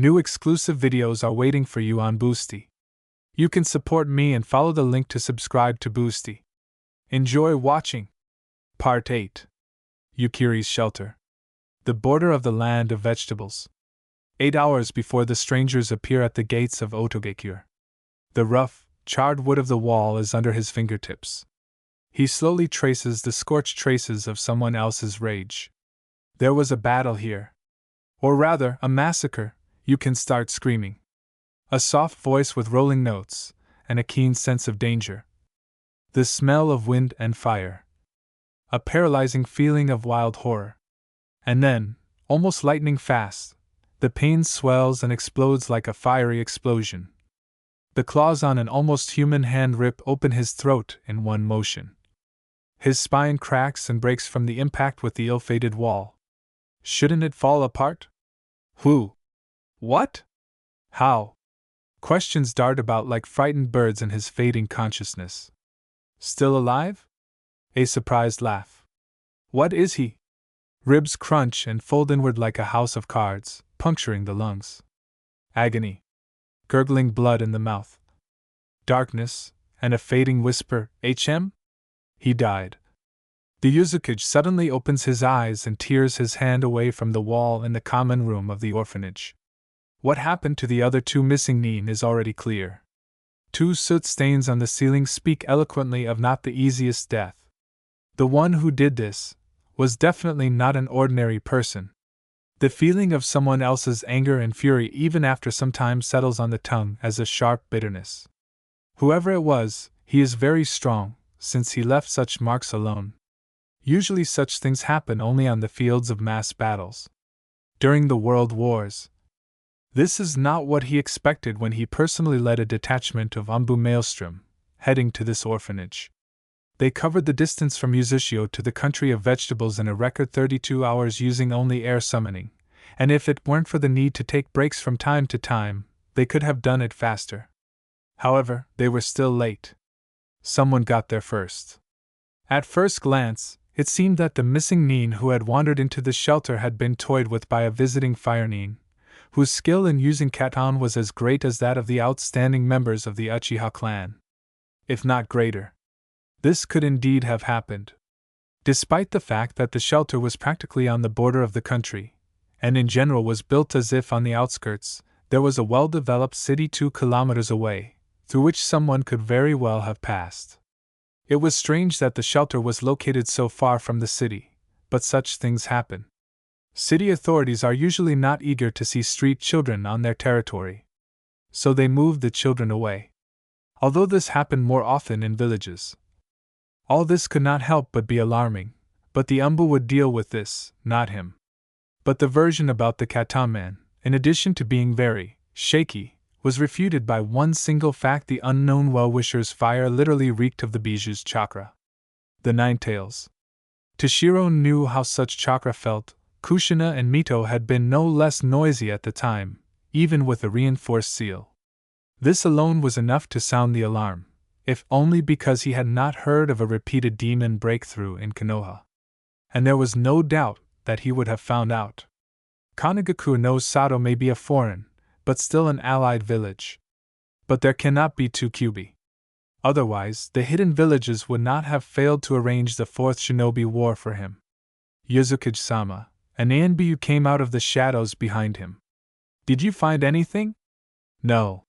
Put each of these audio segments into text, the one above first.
New exclusive videos are waiting for you on Boosty. You can support me and follow the link to subscribe to Boosty. Enjoy watching. Part 8. Yukiri's Shelter. The border of the land of vegetables. 8 hours before the strangers appear at the gates of Otogekure. The rough, charred wood of the wall is under his fingertips. He slowly traces the scorched traces of someone else's rage. There was a battle here. Or rather, a massacre. You can start screaming. A soft voice with rolling notes, and a keen sense of danger. The smell of wind and fire. A paralyzing feeling of wild horror. And then, almost lightning fast, the pain swells and explodes like a fiery explosion. The claws on an almost human hand rip open his throat in one motion. His spine cracks and breaks from the impact with the ill-fated wall. Shouldn't it fall apart? Who? What? How? Questions dart about like frightened birds in his fading consciousness. Still alive? A surprised laugh. What is he? Ribs crunch and fold inward like a house of cards, puncturing the lungs. Agony. Gurgling blood in the mouth. Darkness, and a fading whisper, "HM?" He died. The Yuzukage suddenly opens his eyes and tears his hand away from the wall in the common room of the orphanage. What happened to the other two missing nin is already clear. 2 soot stains on the ceiling speak eloquently of not the easiest death. The one who did this was definitely not an ordinary person. The feeling of someone else's anger and fury even after some time settles on the tongue as a sharp bitterness. Whoever it was, he is very strong, since he left such marks alone. Usually such things happen only on the fields of mass battles. During the World Wars. This is not what he expected when he personally led a detachment of Ombu Maelstrom, heading to this orphanage. They covered the distance from Uzushio to the country of vegetables in a record 32 hours using only air summoning, and if it weren't for the need to take breaks from time to time, they could have done it faster. However, they were still late. Someone got there first. At first glance, it seemed that the missing nin who had wandered into the shelter had been toyed with by a visiting fire nin, whose skill in using katan was as great as that of the outstanding members of the Uchiha clan. If not greater. This could indeed have happened. Despite the fact that the shelter was practically on the border of the country, and in general was built as if on the outskirts, there was a well-developed city 2 kilometers away, through which someone could very well have passed. It was strange that the shelter was located so far from the city, but such things happen. City authorities are usually not eager to see street children on their territory. So they moved the children away. Although this happened more often in villages. All this could not help but be alarming, but the Umbu would deal with this, not him. But the version about the Katan man, in addition to being very shaky, was refuted by one single fact: the unknown well-wisher's fire literally reeked of the Biju's chakra. The 9 tails. Toshiro knew how such chakra felt. Kushina and Mito had been no less noisy at the time, even with a reinforced seal. This alone was enough to sound the alarm, if only because he had not heard of a repeated demon breakthrough in Konoha. And there was no doubt that he would have found out. Kanagaku no Sato may be a foreign, but still an allied village. But there cannot be 2 Kyubi. Otherwise, the hidden villages would not have failed to arrange the 4th Shinobi War for him. Yuzukage-sama. An Anbu came out of the shadows behind him. Did you find anything? No.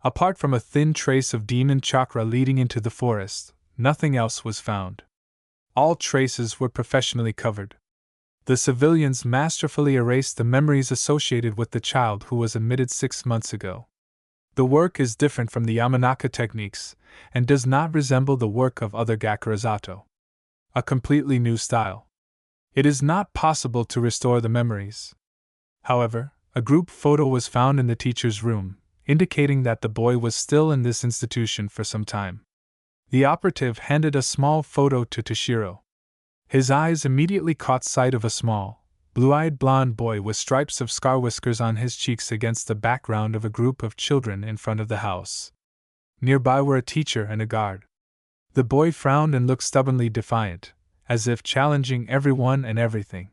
Apart from a thin trace of demon chakra leading into the forest, nothing else was found. All traces were professionally covered. The civilians masterfully erased the memories associated with the child who was admitted 6 months ago. The work is different from the Yamanaka techniques, and does not resemble the work of other Gakurazato. A completely new style. It is not possible to restore the memories. However, a group photo was found in the teacher's room, indicating that the boy was still in this institution for some time. The operative handed a small photo to Toshiro. His eyes immediately caught sight of a small, blue-eyed blonde boy with stripes of scar whiskers on his cheeks against the background of a group of children in front of the house. Nearby were a teacher and a guard. The boy frowned and looked stubbornly defiant, as if challenging everyone and everything.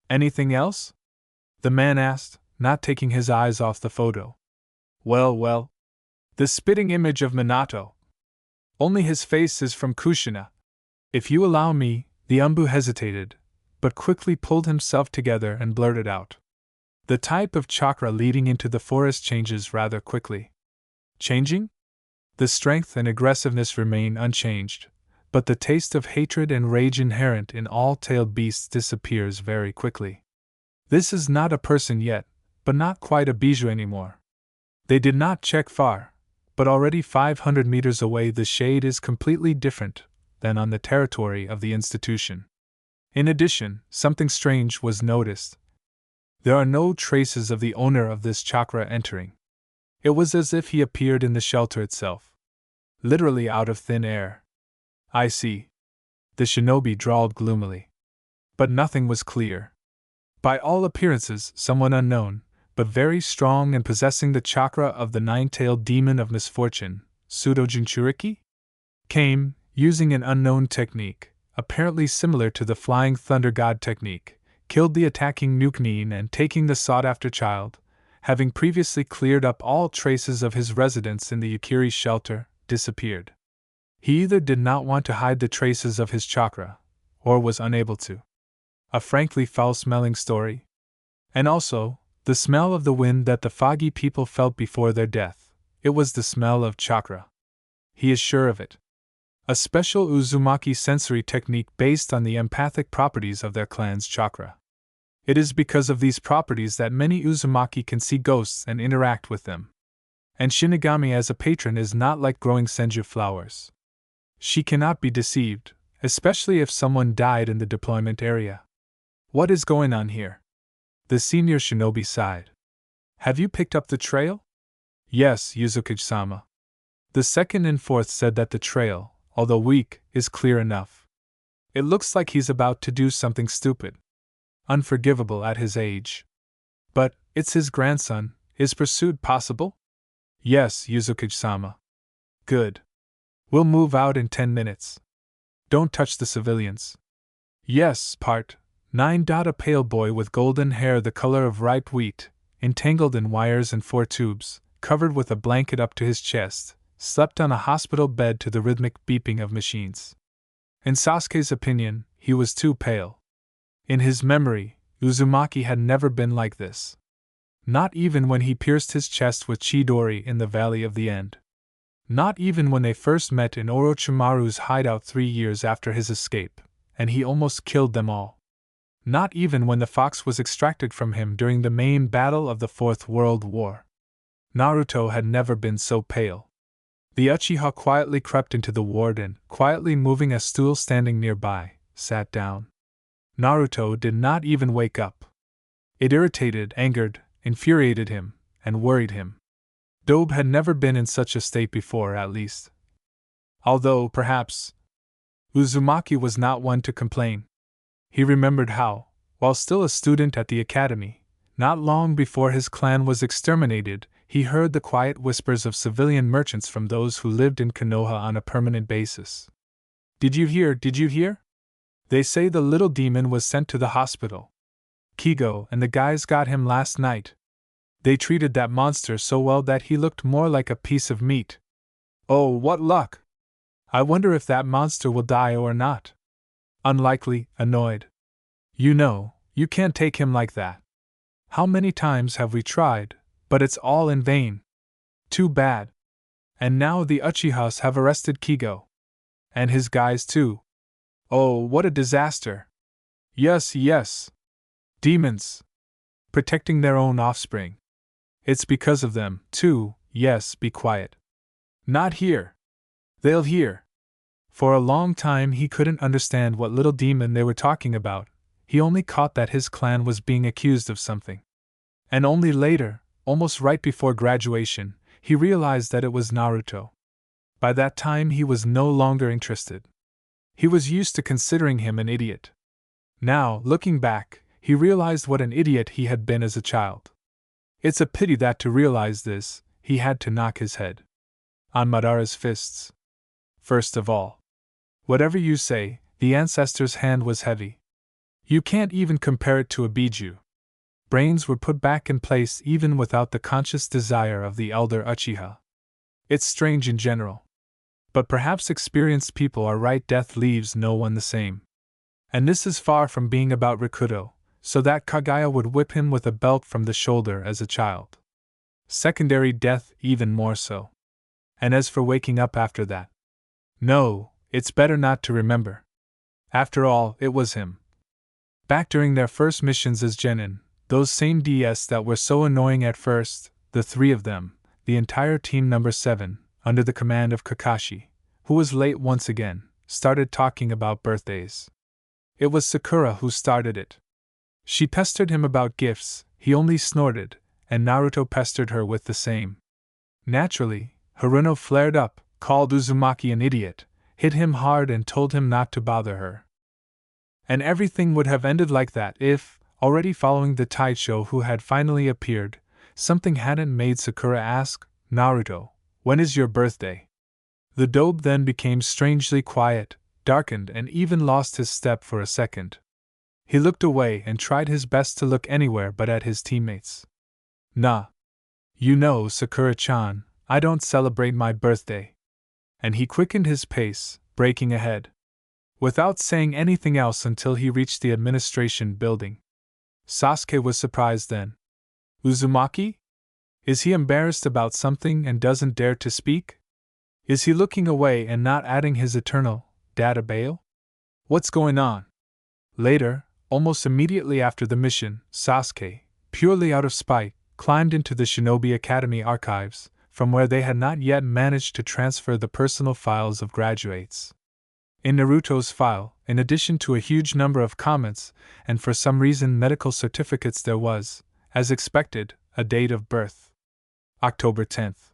Anything else? The man asked, not taking his eyes off the photo. Well, well. The spitting image of Minato. Only his face is from Kushina. If you allow me, the Umbu hesitated, but quickly pulled himself together and blurted out. The type of chakra leading into the forest changes rather quickly. Changing? The strength and aggressiveness remain unchanged, but the taste of hatred and rage inherent in all tailed beasts disappears very quickly. This is not a person yet, but not quite a bijou anymore. They did not check far, but already 500 meters away the shade is completely different than on the territory of the institution. In addition, something strange was noticed. There are no traces of the owner of this chakra entering. It was as if he appeared in the shelter itself. Literally out of thin air. I see. The shinobi drawled gloomily. But nothing was clear. By all appearances, someone unknown, but very strong and possessing the chakra of the nine-tailed demon of misfortune, Pseudo-Jinchuriki, came, using an unknown technique, apparently similar to the Flying Thunder God technique, killed the attacking Nukenin and taking the sought-after child, having previously cleared up all traces of his residence in the Yukiri's shelter, disappeared. He either did not want to hide the traces of his chakra, or was unable to. A frankly foul-smelling story. And also, the smell of the wind that the foggy people felt before their death. It was the smell of chakra. He is sure of it. A special Uzumaki sensory technique based on the empathic properties of their clan's chakra. It is because of these properties that many Uzumaki can see ghosts and interact with them. And Shinigami as a patron is not like growing senju flowers. She cannot be deceived, especially if someone died in the deployment area. What is going on here? The senior shinobi sighed. Have you picked up the trail? Yes, Yuzukage-sama. The second and fourth said that the trail, although weak, is clear enough. It looks like he's about to do something stupid. Unforgivable at his age. But, it's his grandson, is pursuit possible? Yes, Yuzukage-sama. Good. We'll move out in 10 minutes. Don't touch the civilians. Yes, Part 9. A pale boy with golden hair the color of ripe wheat, entangled in wires and 4 tubes, covered with a blanket up to his chest, slept on a hospital bed to the rhythmic beeping of machines. In Sasuke's opinion, he was too pale. In his memory, Uzumaki had never been like this. Not even when he pierced his chest with Chidori in the Valley of the End. Not even when they first met in Orochimaru's hideout 3 years after his escape, and he almost killed them all. Not even when the fox was extracted from him during the main battle of the Fourth World War. Naruto had never been so pale. The Uchiha quietly crept into the ward and, quietly moving a stool standing nearby, sat down. Naruto did not even wake up. It irritated, angered, infuriated him, and worried him. Dobe had never been in such a state before, at least. Although, perhaps, Uzumaki was not one to complain. He remembered how, while still a student at the academy, not long before his clan was exterminated, he heard the quiet whispers of civilian merchants from those who lived in Konoha on a permanent basis. Did you hear? Did you hear? They say the little demon was sent to the hospital. Kigo and the guys got him last night. They treated that monster so well that he looked more like a piece of meat. Oh, what luck! I wonder if that monster will die or not. Unlikely, annoyed. You know, you can't take him like that. How many times have we tried, but it's all in vain. Too bad. And now the Uchihas have arrested Kigo. And his guys too. Oh, what a disaster. Yes, yes. Demons. Protecting their own offspring. It's because of them, too. Yes, be quiet. Not here. They'll hear. For a long time he couldn't understand what little demon they were talking about. He only caught that his clan was being accused of something. And only later, almost right before graduation, he realized that it was Naruto. By that time he was no longer interested. He was used to considering him an idiot. Now, looking back, he realized what an idiot he had been as a child. It's a pity that to realize this, he had to knock his head on Madara's fists. First of all, whatever you say, the ancestor's hand was heavy. You can't even compare it to a bijou. brains were put back in place even without the conscious desire of the elder Uchiha. It's strange in general. But perhaps experienced people are right, death leaves no one the same. And this is far from being about Rikudo, so that Kaguya would whip him with a belt from the shoulder as a child. Secondary death even more so. And as for waking up after that, no, it's better not to remember. After all, it was him. Back during their first missions as genin, those same DS that were so annoying at first, the three of them, the entire team number 7, under the command of Kakashi, who was late once again, started talking about birthdays. It was Sakura who started it. She pestered him about gifts, he only snorted, and Naruto pestered her with the same. Naturally, Haruno flared up, called Uzumaki an idiot, hit him hard and told him not to bother her. And everything would have ended like that if, already following the Taicho who had finally appeared, something hadn't made Sakura ask, "Naruto, when is your birthday?" The dobe then became strangely quiet, darkened, and even lost his step for a second. He looked away and tried his best to look anywhere but at his teammates. "Nah. You know, Sakura-chan, I don't celebrate my birthday." And he quickened his pace, breaking ahead. Without saying anything else until he reached the administration building. Sasuke was surprised then. Uzumaki? Is he embarrassed about something and doesn't dare to speak? Is he looking away and not adding his eternal data bail? What's going on? Later, almost immediately after the mission, Sasuke, purely out of spite, climbed into the Shinobi Academy archives, from where they had not yet managed to transfer the personal files of graduates. In Naruto's file, in addition to a huge number of comments, and for some reason medical certificates, there was, as expected, a date of birth. October 10th.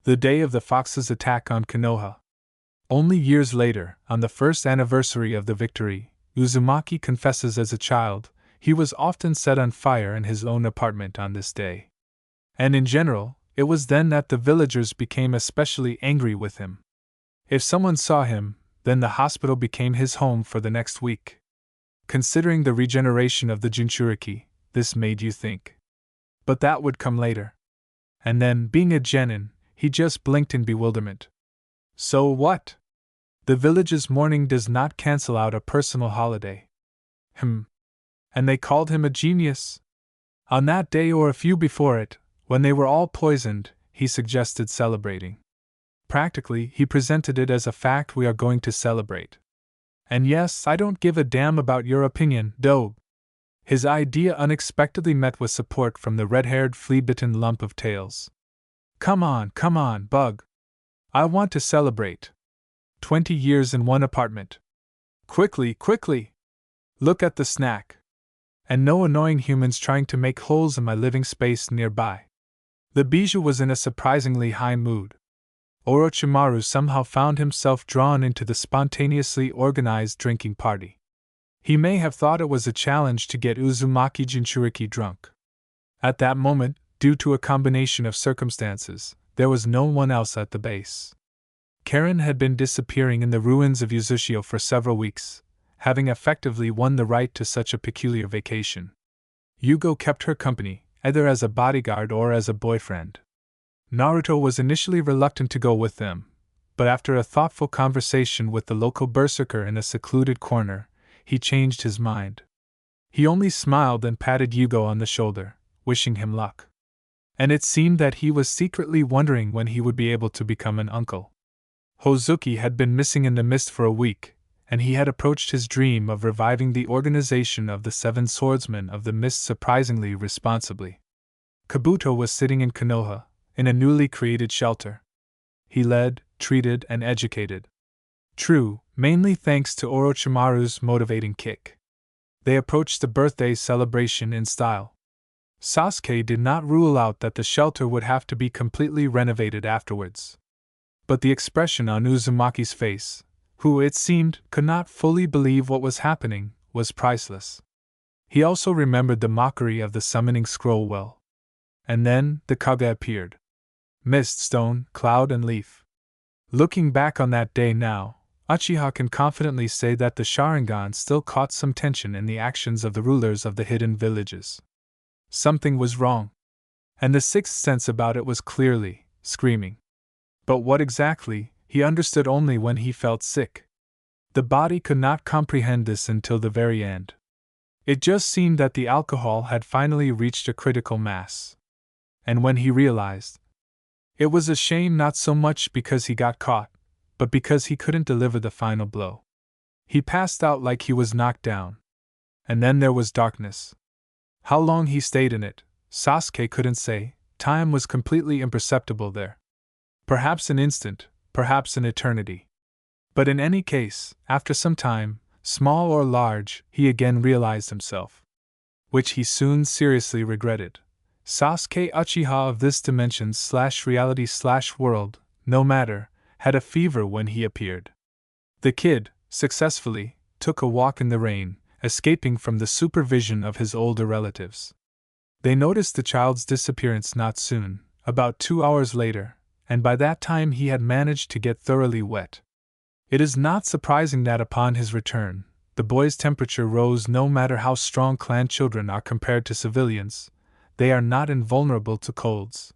The day of the Fox's attack on Konoha. Only years later, on the first anniversary of the victory, Uzumaki confesses as a child, he was often set on fire in his own apartment on this day. And in general, it was then that the villagers became especially angry with him. If someone saw him, then the hospital became his home for the next week. Considering the regeneration of the Jinchuriki, this made you think. But that would come later. And then, being a genin, he just blinked in bewilderment. So what? The village's mourning does not cancel out a personal holiday. And they called him a genius? On that day or a few before it, when they were all poisoned, he suggested celebrating. Practically, he presented it as a fact we are going to celebrate. And yes, I don't give a damn about your opinion, Dobe. His idea unexpectedly met with support from the red-haired flea-bitten lump of tails. Come on, Bug. I want to celebrate. 20 years in one apartment. Quickly! Look at the snack. And no annoying humans trying to make holes in my living space nearby. The bijou was in a surprisingly high mood. Orochimaru somehow found himself drawn into the spontaneously organized drinking party. He may have thought it was a challenge to get Uzumaki Jinchuriki drunk. At that moment, due to a combination of circumstances, there was no one else at the base. Karen had been disappearing in the ruins of Uzushio for several weeks, having effectively won the right to such a peculiar vacation. Yugo kept her company, either as a bodyguard or as a boyfriend. Naruto was initially reluctant to go with them, but after a thoughtful conversation with the local berserker in a secluded corner, he changed his mind. He only smiled and patted Yugo on the shoulder, wishing him luck. And it seemed that he was secretly wondering when he would be able to become an uncle. Hozuki had been missing in the mist for a week, and he had approached his dream of reviving the organization of the Seven Swordsmen of the Mist surprisingly responsibly. Kabuto was sitting in Konoha, in a newly created shelter. He led, treated, and educated. True, mainly thanks to Orochimaru's motivating kick. They approached the birthday celebration in style. Sasuke did not rule out that the shelter would have to be completely renovated afterwards. But the expression on Uzumaki's face, who, it seemed, could not fully believe what was happening, was priceless. He also remembered the mockery of the summoning scroll well. And then, the Kage appeared. Mist, stone, cloud, and leaf. Looking back on that day now, Uchiha can confidently say that the Sharingan still caught some tension in the actions of the rulers of the hidden villages. Something was wrong. And the sixth sense about it was clearly screaming. But what exactly, he understood only when he felt sick. The body could not comprehend this until the very end. It just seemed that the alcohol had finally reached a critical mass. And when he realized, it was a shame not so much because he got caught, but because he couldn't deliver the final blow. He passed out like he was knocked down. And then there was darkness. How long he stayed in it, Sasuke couldn't say. Time was completely imperceptible there. Perhaps an instant, perhaps an eternity. But in any case, after some time, small or large, he again realized himself. Which he soon seriously regretted. Sasuke Uchiha of this dimension/reality/world, no matter, had a fever when he appeared. The kid, successfully, took a walk in the rain, escaping from the supervision of his older relatives. They noticed the child's disappearance not soon, about 2 hours later, and by that time he had managed to get thoroughly wet. It is not surprising that upon his return, the boy's temperature rose. No matter how strong clan children are compared to civilians, they are not invulnerable to colds.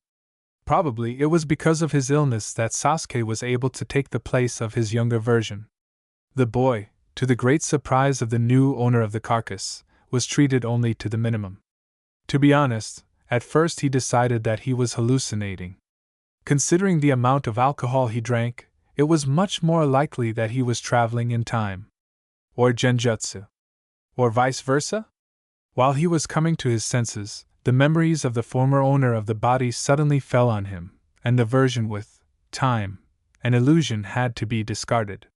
Probably it was because of his illness that Sasuke was able to take the place of his younger version. The boy, to the great surprise of the new owner of the carcass, was treated only to the minimum. To be honest, at first he decided that he was hallucinating. Considering the amount of alcohol he drank, it was much more likely that he was traveling in time. Or genjutsu. Or vice versa? While he was coming to his senses, the memories of the former owner of the body suddenly fell on him, and the version with time, an illusion, had to be discarded.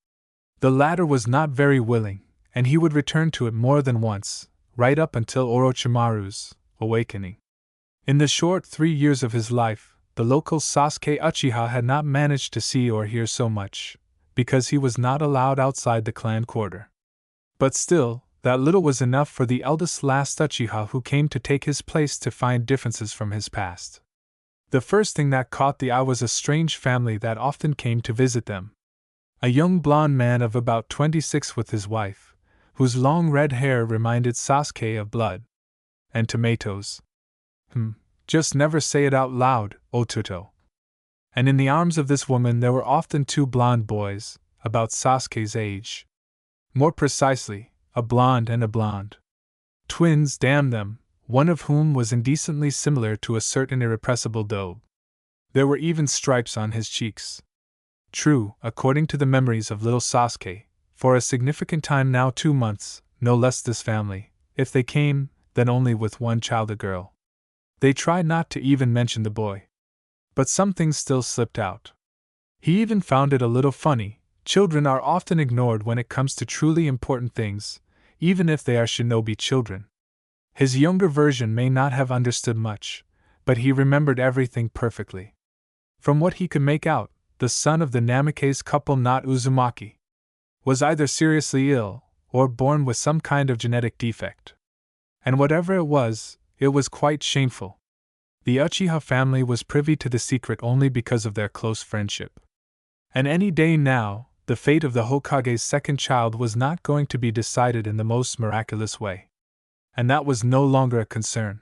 The latter was not very willing, and he would return to it more than once, right up until Orochimaru's awakening. In the short 3 years of his life, the local Sasuke Uchiha had not managed to see or hear so much, because he was not allowed outside the clan quarter. But still, that little was enough for the eldest last Uchiha who came to take his place to find differences from his past. The first thing that caught the eye was a strange family that often came to visit them. A young blonde man of about 26 with his wife, whose long red hair reminded Sasuke of blood. And tomatoes. Just never say it out loud, Otuto. And in the arms of this woman there were often 2 blonde boys, about Sasuke's age. More precisely, a blonde and a blonde. Twins, damn them, one of whom was indecently similar to a certain irrepressible daube. There were even stripes on his cheeks. True, according to the memories of little Sasuke, for a significant time now, 2 months, no less, this family, if they came, then only with one child, a girl. They tried not to even mention the boy. But some things still slipped out. He even found it a little funny. Children are often ignored when it comes to truly important things, even if they are shinobi children. His younger version may not have understood much, but he remembered everything perfectly. From what he could make out, the son of the Namikaze couple, not Uzumaki, was either seriously ill, or born with some kind of genetic defect. And whatever it was quite shameful. The Uchiha family was privy to the secret only because of their close friendship. And any day now, the fate of the Hokage's second child was not going to be decided in the most miraculous way. And that was no longer a concern.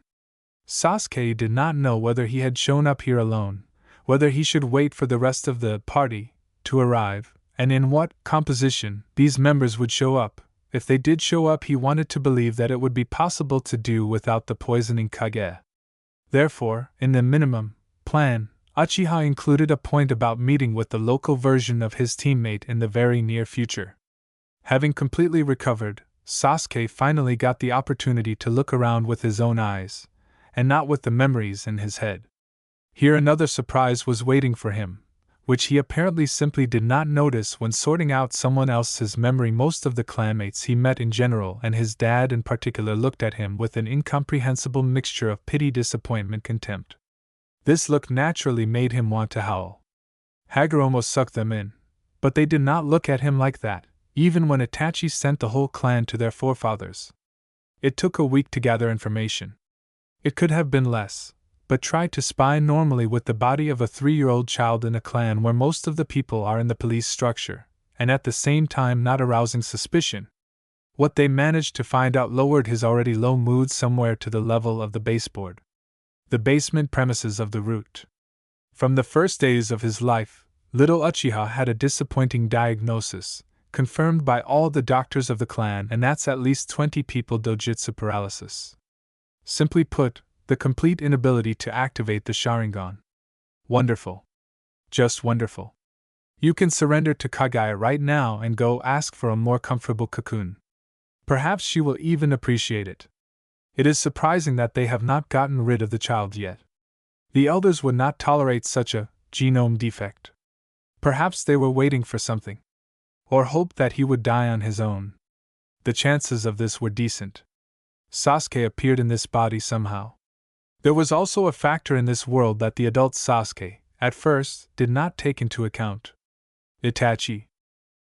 Sasuke did not know whether he had shown up here alone, whether he should wait for the rest of the party to arrive, and in what composition these members would show up. If they did show up, he wanted to believe that it would be possible to do without the poisoning Kage. Therefore, in the minimum plan, Uchiha included a point about meeting with the local version of his teammate in the very near future. Having completely recovered, Sasuke finally got the opportunity to look around with his own eyes, and not with the memories in his head. Here another surprise was waiting for him, which he apparently simply did not notice when sorting out someone else's memory. Most of the clanmates he met in general, and his dad in particular, looked at him with an incomprehensible mixture of pity, disappointment, contempt. This look naturally made him want to howl. Hagoromo sucked them in, but they did not look at him like that, even when Itachi sent the whole clan to their forefathers. It took a week to gather information. It could have been less, but try to spy normally with the body of a 3-year-old child in a clan where most of the people are in the police structure, and at the same time not arousing suspicion. What they managed to find out lowered his already low mood somewhere to the level of the baseboard. The basement premises of the root. From the first days of his life, little Uchiha had a disappointing diagnosis, confirmed by all the doctors of the clan, and that's at least 20 people dojutsu paralysis. Simply put, the complete inability to activate the Sharingan. Wonderful. Just wonderful. You can surrender to Kagaya right now and go ask for a more comfortable cocoon. Perhaps she will even appreciate it. It is surprising that they have not gotten rid of the child yet. The elders would not tolerate such a genome defect. Perhaps they were waiting for something. Or hoped that he would die on his own. The chances of this were decent. Sasuke appeared in this body somehow. There was also a factor in this world that the adult Sasuke, at first, did not take into account. Itachi.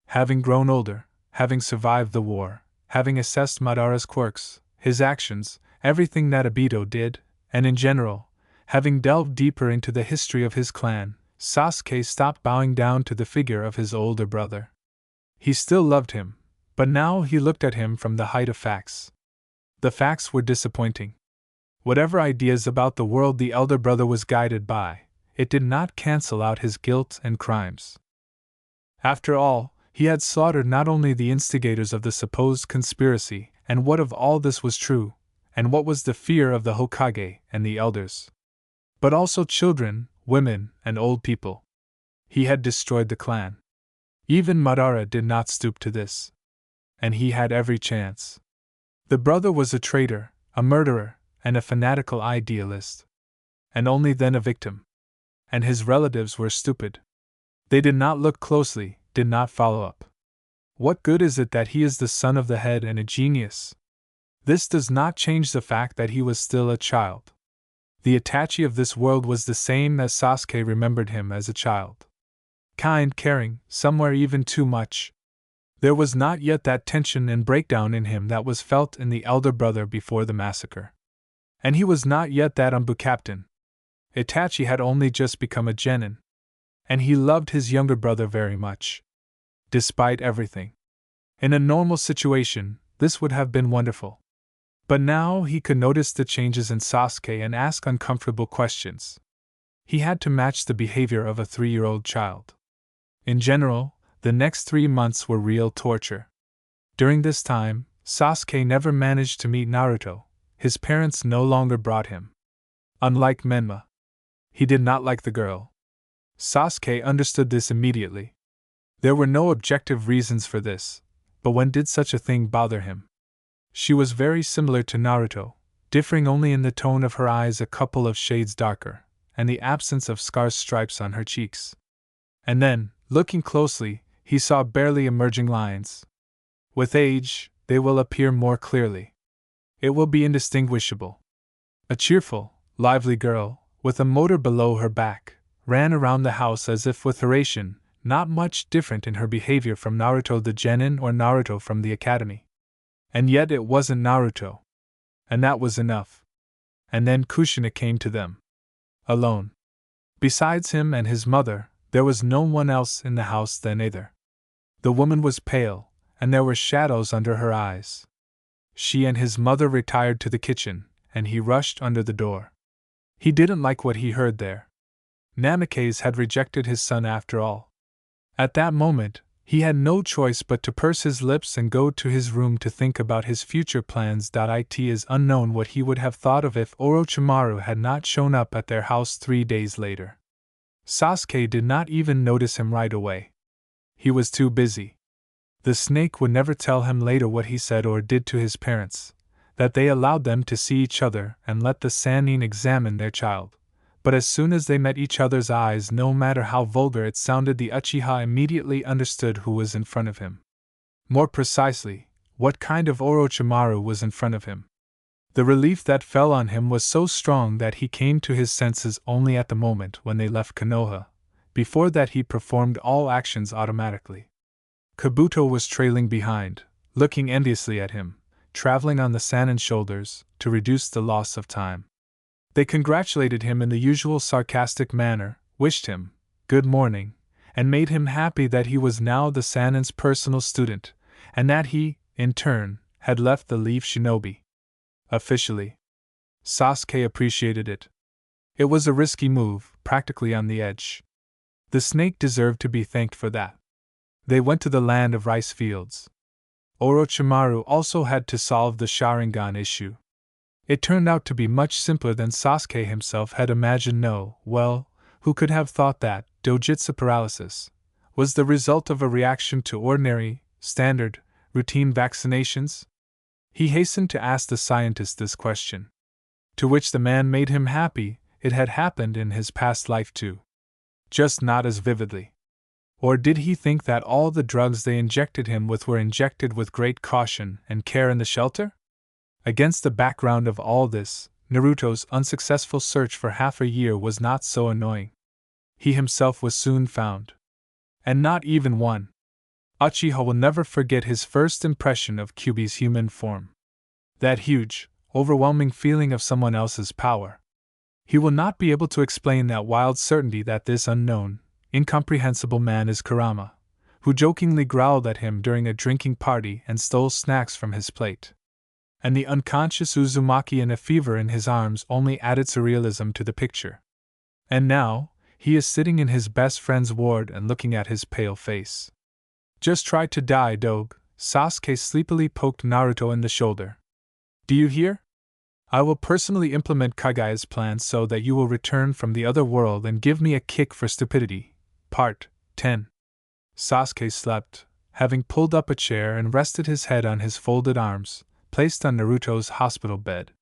Having grown older, having survived the war, having assessed Madara's quirks, his actions, everything that Obito did, and in general, having delved deeper into the history of his clan, Sasuke stopped bowing down to the figure of his older brother. He still loved him, but now he looked at him from the height of facts. The facts were disappointing. Whatever ideas about the world the elder brother was guided by, it did not cancel out his guilt and crimes. After all, he had slaughtered not only the instigators of the supposed conspiracy, and what of all this was true, and what was the fear of the Hokage and the elders, but also children, women, and old people. He had destroyed the clan. Even Madara did not stoop to this. And he had every chance. The brother was a traitor, a murderer, and a fanatical idealist. And only then a victim. And his relatives were stupid. They did not look closely, did not follow up. What good is it that he is the son of the head and a genius? This does not change the fact that he was still a child. The Itachi of this world was the same as Sasuke remembered him as a child. Kind, caring, somewhere even too much. There was not yet that tension and breakdown in him that was felt in the elder brother before the massacre. And he was not yet that Anbu captain. Itachi had only just become a genin. And he loved his younger brother very much. Despite everything. In a normal situation, this would have been wonderful. But now he could notice the changes in Sasuke and ask uncomfortable questions. He had to match the behavior of a 3-year-old child. In general, the next 3 months were real torture. During this time, Sasuke never managed to meet Naruto. His parents no longer brought him. Unlike Menma, he did not like the girl. Sasuke understood this immediately. There were no objective reasons for this, but when did such a thing bother him? She was very similar to Naruto, differing only in the tone of her eyes a couple of shades darker, and the absence of scar stripes on her cheeks. And then, looking closely, he saw barely emerging lines. With age, they will appear more clearly. It will be indistinguishable. A cheerful, lively girl, with a motor below her back, ran around the house as if with Hiraishin, not much different in her behavior from Naruto the genin or Naruto from the academy. And yet it wasn't Naruto. And that was enough. And then Kushina came to them. Alone. Besides him and his mother, there was no one else in the house then either. The woman was pale, and there were shadows under her eyes. She and his mother retired to the kitchen, and he rushed under the door. He didn't like what he heard there. Namikaze had rejected his son after all. At that moment, he had no choice but to purse his lips and go to his room to think about his future plans. It is unknown what he would have thought of if Orochimaru had not shown up at their house 3 days later. Sasuke did not even notice him right away. He was too busy. The snake would never tell him later what he said or did to his parents, that they allowed them to see each other and let the Sannin examine their child. But as soon as they met each other's eyes, no matter how vulgar it sounded, the Uchiha immediately understood who was in front of him. More precisely, what kind of Orochimaru was in front of him. The relief that fell on him was so strong that he came to his senses only at the moment when they left Konoha. Before that he performed all actions automatically. Kabuto was trailing behind, looking enviously at him, traveling on the Sannin's shoulders, to reduce the loss of time. They congratulated him in the usual sarcastic manner, wished him good morning, and made him happy that he was now the Sannin's personal student, and that he, in turn, had left the Leaf Shinobi. Officially, Sasuke appreciated it. It was a risky move, practically on the edge. The snake deserved to be thanked for that. They went to the land of rice fields. Orochimaru also had to solve the Sharingan issue. It turned out to be much simpler than Sasuke himself had imagined. Who could have thought that dojutsu paralysis was the result of a reaction to ordinary, standard, routine vaccinations? He hastened to ask the scientist this question. To which the man made him happy. It had happened in his past life too. Just not as vividly. Or did he think that all the drugs they injected him with were injected with great caution and care in the shelter? Against the background of all this, Naruto's unsuccessful search for half a year was not so annoying. He himself was soon found. And not even one. Uchiha will never forget his first impression of Kyuubi's human form. That huge, overwhelming feeling of someone else's power. He will not be able to explain that wild certainty that this unknown, incomprehensible man is Kurama, who jokingly growled at him during a drinking party and stole snacks from his plate. And the unconscious Uzumaki in a fever in his arms only added surrealism to the picture. And now, he is sitting in his best friend's ward and looking at his pale face. Just try to die, Doge. Sasuke sleepily poked Naruto in the shoulder. Do you hear? I will personally implement Kagaya's plan so that you will return from the other world and give me a kick for stupidity. Part 10. Sasuke slept, having pulled up a chair and rested his head on his folded arms, placed on Naruto's hospital bed.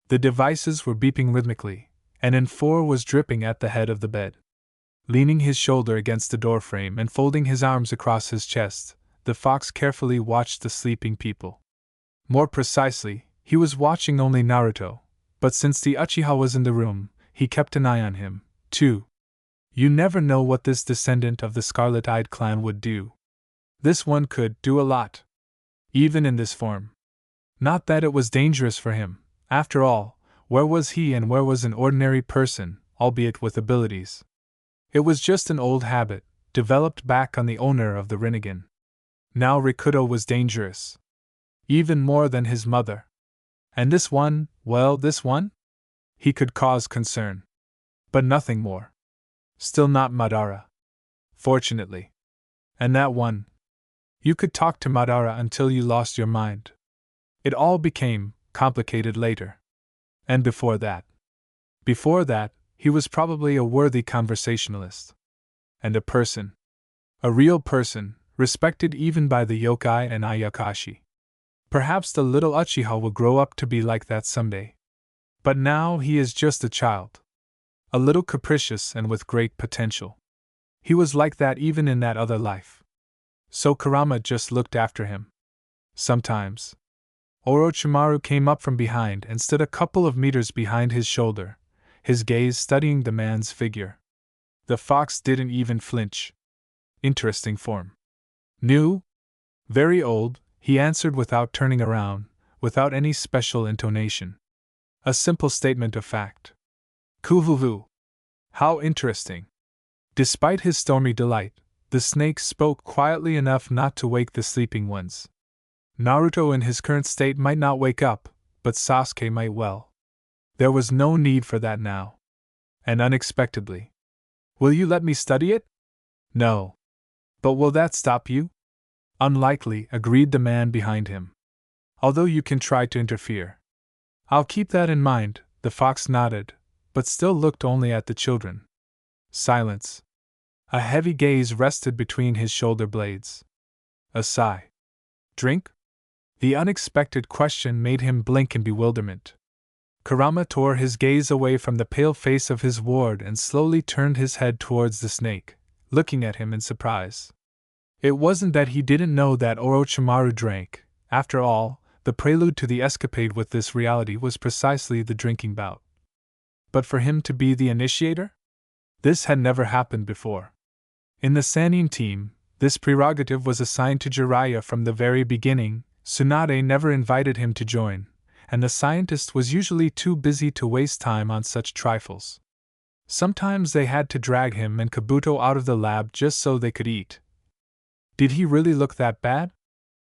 The devices were beeping rhythmically, and N4 was dripping at the head of the bed. Leaning his shoulder against the doorframe and folding his arms across his chest, the fox carefully watched the sleeping people. More precisely, he was watching only Naruto, but since the Uchiha was in the room, he kept an eye on him, too. You never know what this descendant of the Scarlet-Eyed clan would do. This one could do a lot. Even in this form. Not that it was dangerous for him. After all, where was he and where was an ordinary person, albeit with abilities? It was just an old habit, developed back on the owner of the Rinnegan. Now Rikudo was dangerous. Even more than his mother. And this one, this one? He could cause concern. But nothing more. Still not Madara. Fortunately. And that one. You could talk to Madara until you lost your mind. It all became complicated later. And before that, he was probably a worthy conversationalist. And a person. A real person, respected even by the yokai and ayakashi. Perhaps the little Uchiha will grow up to be like that someday. But now he is just a child. A little capricious and with great potential. He was like that even in that other life. So Kurama just looked after him. Sometimes. Orochimaru came up from behind and stood a couple of meters behind his shoulder, his gaze studying the man's figure. The fox didn't even flinch. Interesting form. New? Very old, he answered without turning around, without any special intonation. A simple statement of fact. Kuvuvu. How interesting. Despite his stormy delight, the snake spoke quietly enough not to wake the sleeping ones. Naruto in his current state might not wake up, but Sasuke might well. There was no need for that now. And unexpectedly. Will you let me study it? No. But will that stop you? Unlikely, agreed the man behind him. Although you can try to interfere. I'll keep that in mind, the fox nodded, but still looked only at the children. Silence. A heavy gaze rested between his shoulder blades. A sigh. Drink? The unexpected question made him blink in bewilderment. Kurama tore his gaze away from the pale face of his ward and slowly turned his head towards the snake, looking at him in surprise. It wasn't that he didn't know that Orochimaru drank. After all, the prelude to the escapade with this reality was precisely the drinking bout. But for him to be the initiator? This had never happened before. In the Sannin team, this prerogative was assigned to Jiraiya from the very beginning. Tsunade never invited him to join, and the scientist was usually too busy to waste time on such trifles. Sometimes they had to drag him and Kabuto out of the lab just so they could eat. Did he really look that bad?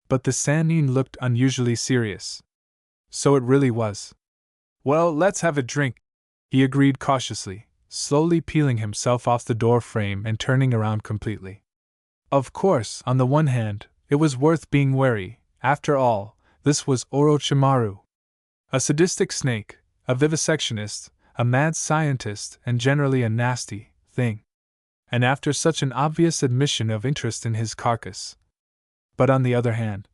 But the Sannin looked unusually serious. So it really was. Well, let's have a drink, he agreed cautiously, slowly peeling himself off the door frame and turning around completely. Of course, on the one hand, it was worth being wary. After all, this was Orochimaru. A sadistic snake, a vivisectionist, a mad scientist, and generally a nasty thing. And after such an obvious admission of interest in his carcass. But on the other hand,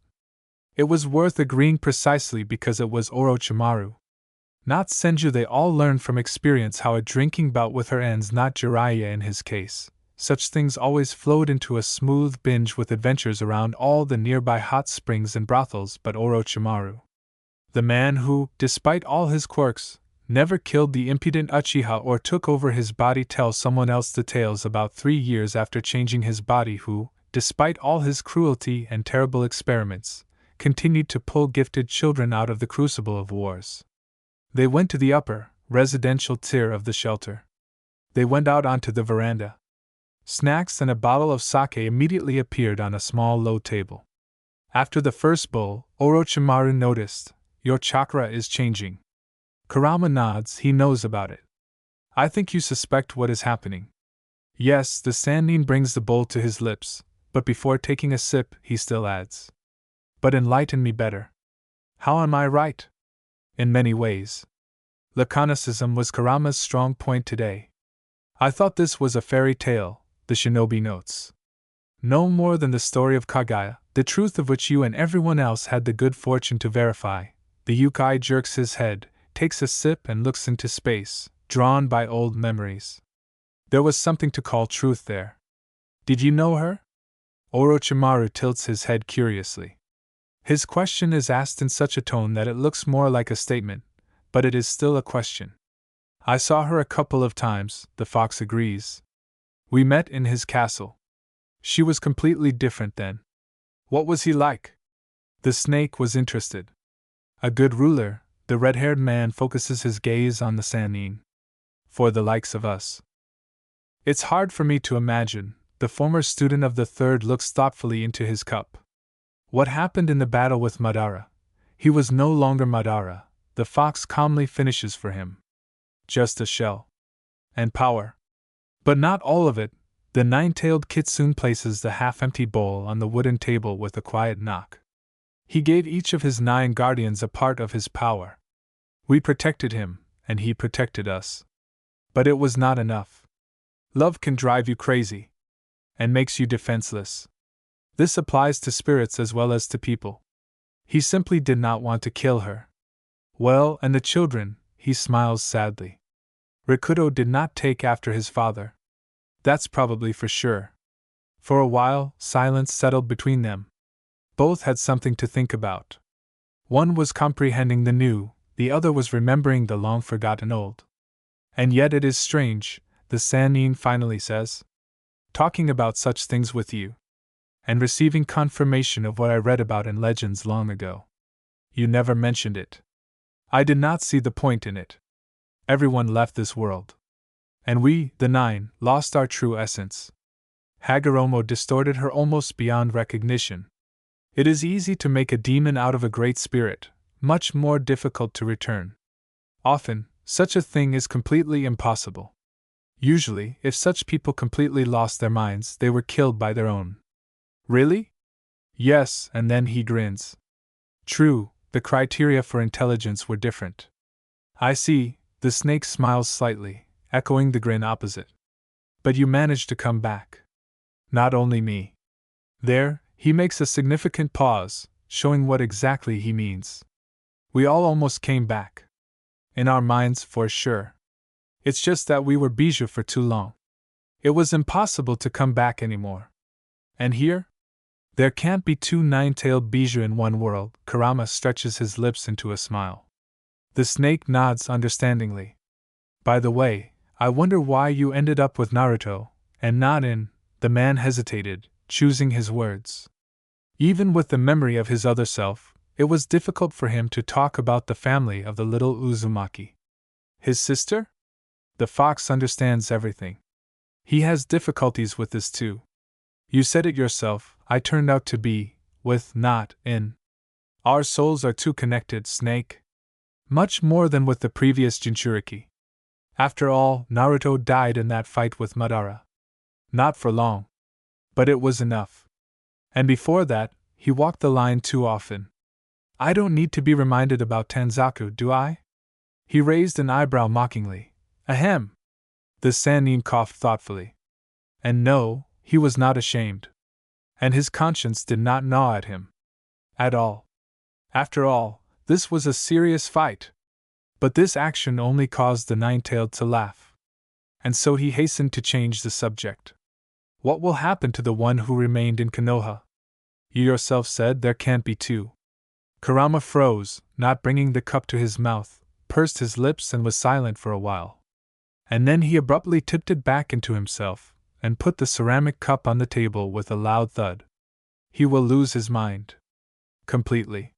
it was worth agreeing precisely because it was Orochimaru. Not Senju. They all learned from experience how a drinking bout with her ends, not Jiraiya in his case. Such things always flowed into a smooth binge with adventures around all the nearby hot springs and brothels, but Orochimaru, the man who, despite all his quirks, never killed the impudent Uchiha or took over his body, tells someone else the tales about 3 years after changing his body, who, despite all his cruelty and terrible experiments, continued to pull gifted children out of the crucible of wars. They went to the upper, residential tier of the shelter. They went out onto the veranda. Snacks and a bottle of sake immediately appeared on a small low table. After the first bowl, Orochimaru noticed, "Your chakra is changing." Kurama nods. He knows about it. "I think you suspect what is happening." Yes, the Sannin brings the bowl to his lips, but before taking a sip, he still adds, "But enlighten me better. How am I right?" In many ways. Laconicism was Kurama's strong point today. "I thought this was a fairy tale," the shinobi notes. "No more than the story of Kaguya, the truth of which you and everyone else had the good fortune to verify." The Yukai jerks his head, takes a sip, and looks into space, drawn by old memories. There was something to call truth there. "Did you know her?" Orochimaru tilts his head curiously. His question is asked in such a tone that it looks more like a statement, but it is still a question. "I saw her a couple of times," the fox agrees. "We met in his castle. She was completely different then." "What was he like?" The snake was interested. "A good ruler." The red-haired man focuses his gaze on the Sannin. "For the likes of us." "It's hard for me to imagine." The former student of the third looks thoughtfully into his cup. "What happened in the battle with Madara?" "He was no longer Madara," the fox calmly finishes for him. "Just a shell. And power. But not all of it." The nine-tailed kitsune places the half-empty bowl on the wooden table with a quiet knock. "He gave each of his 9 guardians a part of his power. We protected him, and he protected us. But it was not enough. Love can drive you crazy. And makes you defenseless. This applies to spirits as well as to people. He simply did not want to kill her. Well, and the children," he smiles sadly. "Rikudo did not take after his father. That's probably for sure." For a while, silence settled between them. Both had something to think about. One was comprehending the new, the other was remembering the long-forgotten old. "And yet it is strange," the Sannin finally says. "Talking about such things with you. And receiving confirmation of what I read about in legends long ago. You never mentioned it. I did not see the point in it. Everyone left this world. And we, the 9, lost our true essence." Hagoromo distorted her almost beyond recognition. "It is easy to make a demon out of a great spirit, much more difficult to return. Often, such a thing is completely impossible. Usually, if such people completely lost their minds, they were killed by their own." "Really?" "Yes," and then he grins. "True, the criteria for intelligence were different." "I see," the snake smiles slightly, echoing the grin opposite. "But you managed to come back." "Not only me." There, he makes a significant pause, showing what exactly he means. "We all almost came back. In our minds, for sure. It's just that we were bijou for too long. It was impossible to come back anymore. And here? There can't be 2 nine-tailed bijou in one world." Kurama stretches his lips into a smile. The snake nods understandingly. "By the way, I wonder why you ended up with Naruto, and not in," the man hesitated, choosing his words. Even with the memory of his other self, it was difficult for him to talk about the family of the little Uzumaki. "His sister?" The fox understands everything. "He has difficulties with this too. You said it yourself, I turned out to be, with not in. Our souls are too connected, Snake. Much more than with the previous Jinchuriki. After all, Naruto died in that fight with Madara. Not for long. But it was enough. And before that, he walked the line too often. I don't need to be reminded about Tanzaku, do I? He raised an eyebrow mockingly. Ahem. The Sannin coughed thoughtfully. And no, he was not ashamed. And his conscience did not gnaw at him. At all. After all, this was a serious fight. But this action only caused the Nine-Tailed to laugh. And so he hastened to change the subject. What will happen to the one who remained in Konoha? You yourself said there can't be two. Kurama froze, not bringing the cup to his mouth, pursed his lips and was silent for a while. And then he abruptly tipped it back into himself, and put the ceramic cup on the table with a loud thud. He will lose his mind. Completely.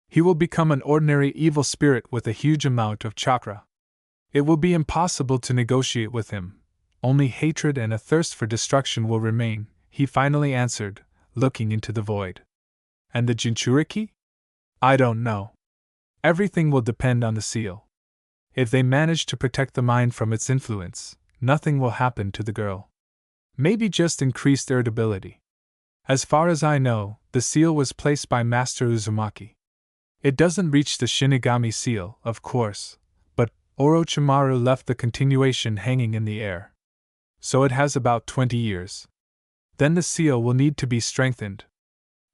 He will become an ordinary evil spirit with a huge amount of chakra. It will be impossible to negotiate with him. Only hatred and a thirst for destruction will remain, he finally answered, looking into the void. And the Jinchuriki? I don't know. Everything will depend on the seal. If they manage to protect the mind from its influence, nothing will happen to the girl. Maybe just increased irritability. As far as I know, the seal was placed by Master Uzumaki. It doesn't reach the Shinigami seal, of course, but Orochimaru left the continuation hanging in the air. So it has about 20 years. Then the seal will need to be strengthened.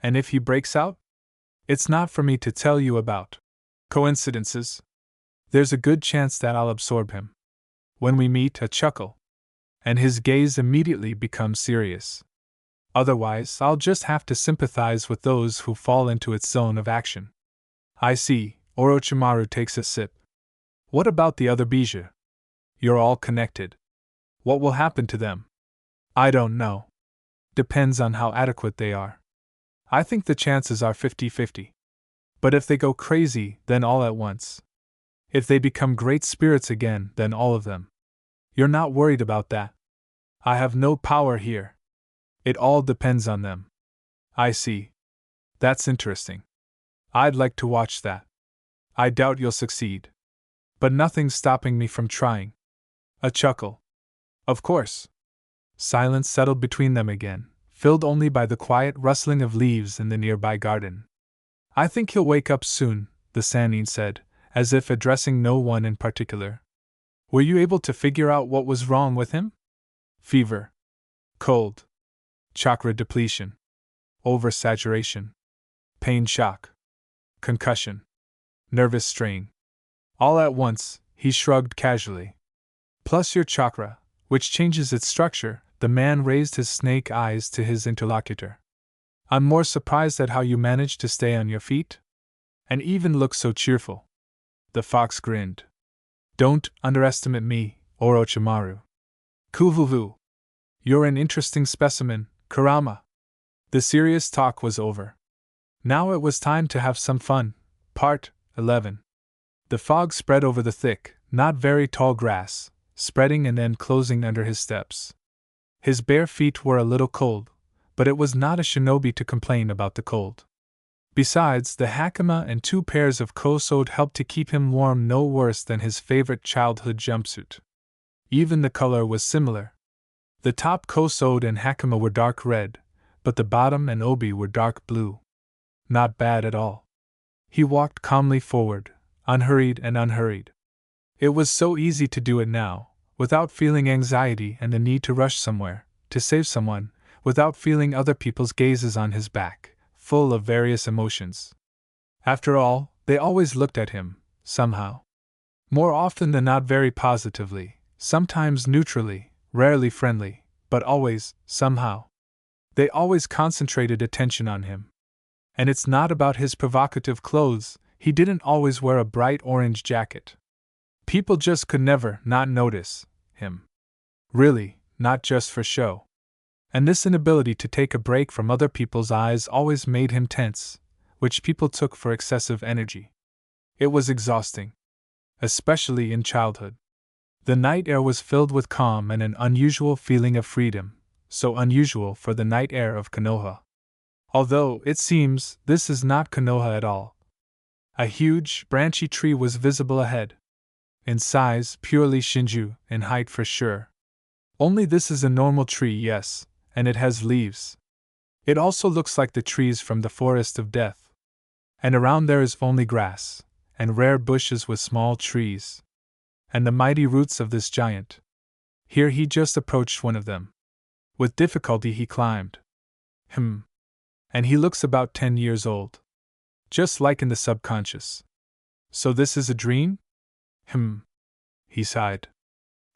And if he breaks out? It's not for me to tell you about. Coincidences? There's a good chance that I'll absorb him. When we meet, a chuckle. And his gaze immediately becomes serious. Otherwise, I'll just have to sympathize with those who fall into its zone of action. I see, Orochimaru takes a sip. What about the other Bijou? You're all connected. What will happen to them? I don't know. Depends on how adequate they are. I think the chances are 50-50. But if they go crazy, then all at once. If they become great spirits again, then all of them. You're not worried about that. I have no power here. It all depends on them. I see. That's interesting. I'd like to watch that. I doubt you'll succeed. But nothing's stopping me from trying. A chuckle. Of course. Silence settled between them again, filled only by the quiet rustling of leaves in the nearby garden. I think he'll wake up soon, the Sannin said, as if addressing no one in particular. Were you able to figure out what was wrong with him? Fever. Cold. Chakra depletion. Oversaturation. Pain shock. Concussion. Nervous strain. All at once, he shrugged casually. Plus your chakra, which changes its structure, the man raised his snake eyes to his interlocutor. I'm more surprised at how you managed to stay on your feet. And even look so cheerful. The fox grinned. Don't underestimate me, Orochimaru. Kuvuvu. You're an interesting specimen, Kurama. The serious talk was over. Now it was time to have some fun. Part 11. The fog spread over the thick, not very tall grass, spreading and then closing under his steps. His bare feet were a little cold, but it was not a shinobi to complain about the cold. Besides, the hakama and 2 pairs of kosode helped to keep him warm no worse than his favorite childhood jumpsuit. Even the color was similar. The top kosode and hakama were dark red, but the bottom and obi were dark blue. Not bad at all. He walked calmly forward, unhurried and unhurried. It was so easy to do it now, without feeling anxiety and the need to rush somewhere, to save someone, without feeling other people's gazes on his back, full of various emotions. After all, they always looked at him, somehow. More often than not very positively, sometimes neutrally, rarely friendly, but always, somehow. They always concentrated attention on him. And it's not about his provocative clothes, he didn't always wear a bright orange jacket. People just could never not notice him. Really, not just for show. And this inability to take a break from other people's eyes always made him tense, which people took for excessive energy. It was exhausting. Especially in childhood. The night air was filled with calm and an unusual feeling of freedom, so unusual for the night air of Konoha. Although, it seems, this is not Konoha at all. A huge, branchy tree was visible ahead. In size, purely Shinju, in height for sure. Only this is a normal tree, yes, and it has leaves. It also looks like the trees from the forest of death. And around there is only grass, and rare bushes with small trees. And the mighty roots of this giant. Here he just approached one of them. With difficulty he climbed. And he looks about 10 years old. Just like in the subconscious. So this is a dream? He sighed.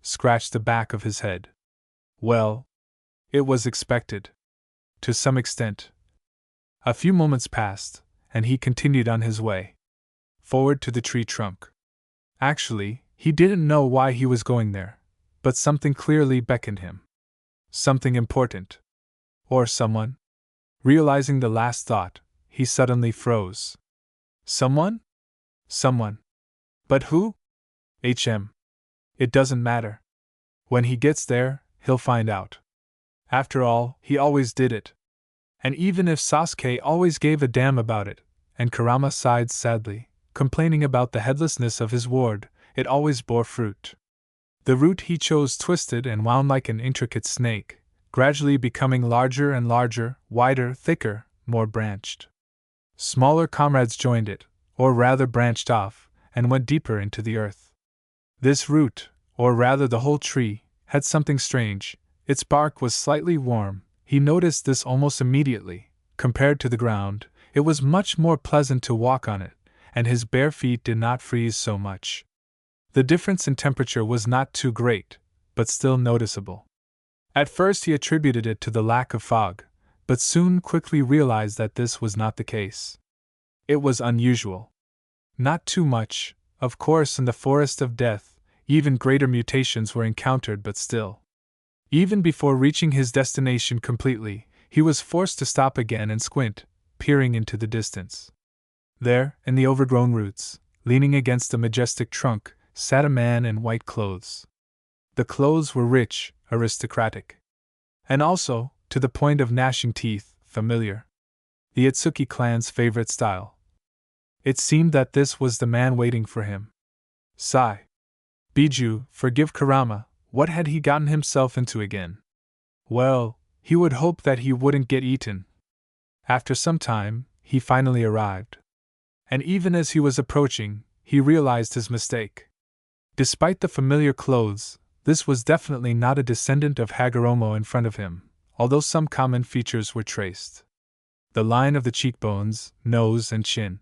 Scratched the back of his head. Well, it was expected. To some extent. A few moments passed, and he continued on his way. Forward to the tree trunk. Actually, he didn't know why he was going there, but something clearly beckoned him. Something important. Or someone. Realizing the last thought, he suddenly froze. Someone? Someone. But who? It doesn't matter. When he gets there, he'll find out. After all, he always did it. And even if Sasuke always gave a damn about it, and Kurama sighed sadly, complaining about the headlessness of his ward, it always bore fruit. The route he chose twisted and wound like an intricate snake, gradually becoming larger and larger, wider, thicker, more branched. Smaller comrades joined it, or rather branched off, and went deeper into the earth. This root, or rather the whole tree, had something strange. Its bark was slightly warm. He noticed this almost immediately. Compared to the ground, it was much more pleasant to walk on it, and his bare feet did not freeze so much. The difference in temperature was not too great, but still noticeable. At first he attributed it to the lack of fog, but soon quickly realized that this was not the case. It was unusual. Not too much, of course, in the forest of death, even greater mutations were encountered, but still. Even before reaching his destination completely, he was forced to stop again and squint, peering into the distance. There, in the overgrown roots, leaning against a majestic trunk, sat a man in white clothes. The clothes were rich, aristocratic. And also, to the point of gnashing teeth, familiar. The Itsuki clan's favorite style. It seemed that this was the man waiting for him. Sigh. Biju, forgive Kurama, what had he gotten himself into again? Well, he would hope that he wouldn't get eaten. After some time, he finally arrived. And even as he was approaching, he realized his mistake. Despite the familiar clothes, this was definitely not a descendant of Hagoromo in front of him, although some common features were traced. The line of the cheekbones, nose, and chin.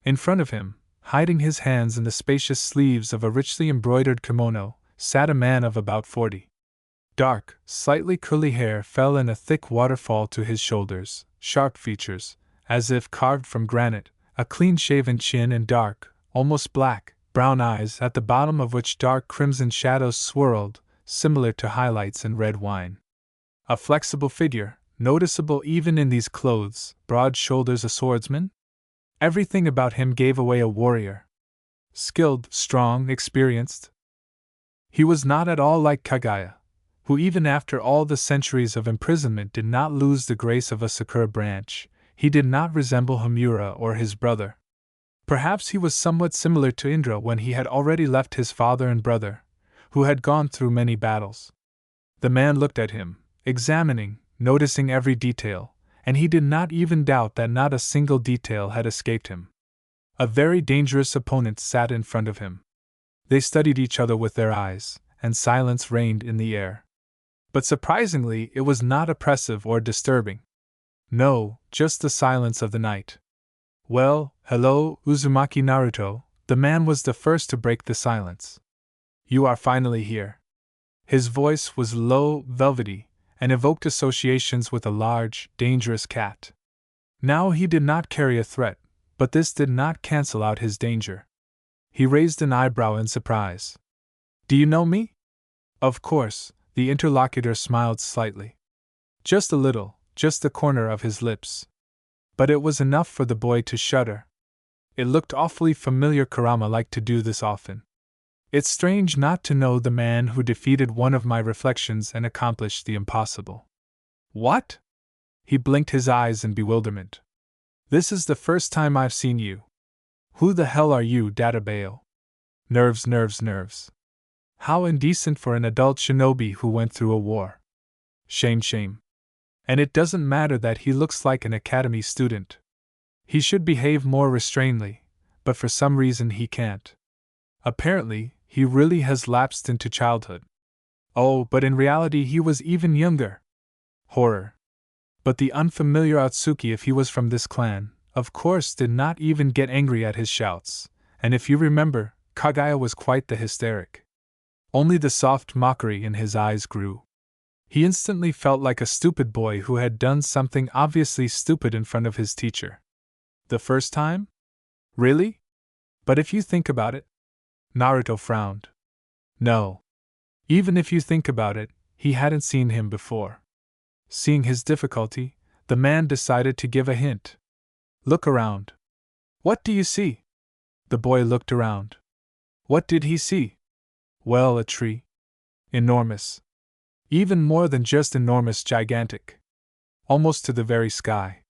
In front of him, hiding his hands in the spacious sleeves of a richly embroidered kimono, sat a man of about 40. Dark, slightly curly hair fell in a thick waterfall to his shoulders, sharp features, as if carved from granite, a clean-shaven chin and dark, almost black, brown eyes at the bottom of which dark crimson shadows swirled, similar to highlights in red wine. A flexible figure, noticeable even in these clothes, broad shoulders, a swordsman? Everything about him gave away a warrior. Skilled, strong, experienced. He was not at all like Kagaya, who even after all the centuries of imprisonment did not lose the grace of a sakura branch. He did not resemble Homura or his brother. Perhaps he was somewhat similar to Indra when he had already left his father and brother, who had gone through many battles. The man looked at him, examining, noticing every detail, and he did not even doubt that not a single detail had escaped him. A very dangerous opponent sat in front of him. They studied each other with their eyes, and silence reigned in the air. But surprisingly, it was not oppressive or disturbing. No, just the silence of the night. Well, hello, Uzumaki Naruto, the man was the first to break the silence. You are finally here. His voice was low, velvety, and evoked associations with a large, dangerous cat. Now he did not carry a threat, but this did not cancel out his danger. He raised an eyebrow in surprise. Do you know me? Of course, the interlocutor smiled slightly. Just a little, just the corner of his lips. But it was enough for the boy to shudder. It looked awfully familiar. Kurama liked to do this often. It's strange not to know the man who defeated one of my reflections and accomplished the impossible. What? He blinked his eyes in bewilderment. This is the first time I've seen you. Who the hell are you, Databale? Nerves, nerves, nerves. How indecent for an adult shinobi who went through a war. Shame, shame. And it doesn't matter that he looks like an academy student. He should behave more restrainedly, but for some reason he can't. Apparently, he really has lapsed into childhood. Oh, but in reality he was even younger. Horror. But the unfamiliar Atsuki, if he was from this clan, of course did not even get angry at his shouts, and if you remember, Kaguya was quite the hysteric. Only the soft mockery in his eyes grew. He instantly felt like a stupid boy who had done something obviously stupid in front of his teacher. The first time? Really? But if you think about it. Naruto frowned. No. Even if you think about it, he hadn't seen him before. Seeing his difficulty, the man decided to give a hint. Look around. What do you see? The boy looked around. What did he see? Well, a tree. Enormous. Even more than just enormous, gigantic. Almost to the very sky.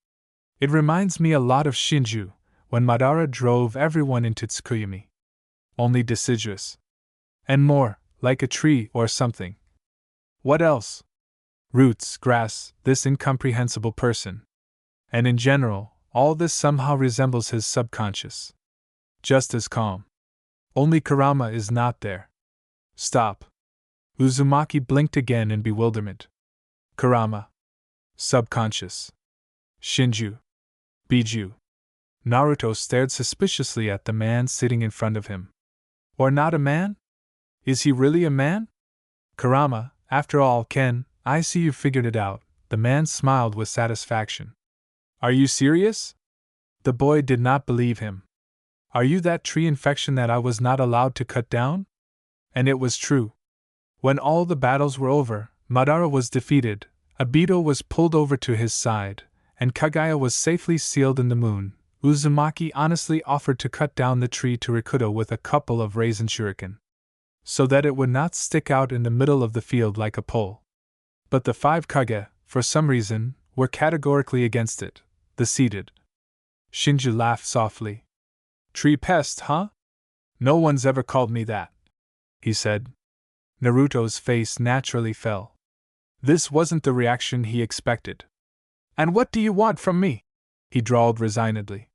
It reminds me a lot of Shinju, when Madara drove everyone into Tsukuyami. Only deciduous. And more, like a tree or something. What else? Roots, grass, this incomprehensible person. And in general, all this somehow resembles his subconscious. Just as calm. Only Kurama is not there. Stop. Uzumaki blinked again in bewilderment. Kurama. Subconscious. Shinju. Biju. Naruto stared suspiciously at the man sitting in front of him. Or not a man? Is he really a man? Kurama, after all, Ken, I see you figured it out. The man smiled with satisfaction. Are you serious? The boy did not believe him. Are you that tree infection that I was not allowed to cut down? And it was true. When all the battles were over, Madara was defeated, Obito was pulled over to his side, and Kaguya was safely sealed in the moon. Uzumaki honestly offered to cut down the tree to Rikudo with a couple of raisin shuriken, so that it would not stick out in the middle of the field like a pole. But the 5 Kage, for some reason, were categorically against it, the seated. Shinju laughed softly. Tree pest, huh? No one's ever called me that, he said. Naruto's face naturally fell. This wasn't the reaction he expected. And what do you want from me? He drawled resignedly.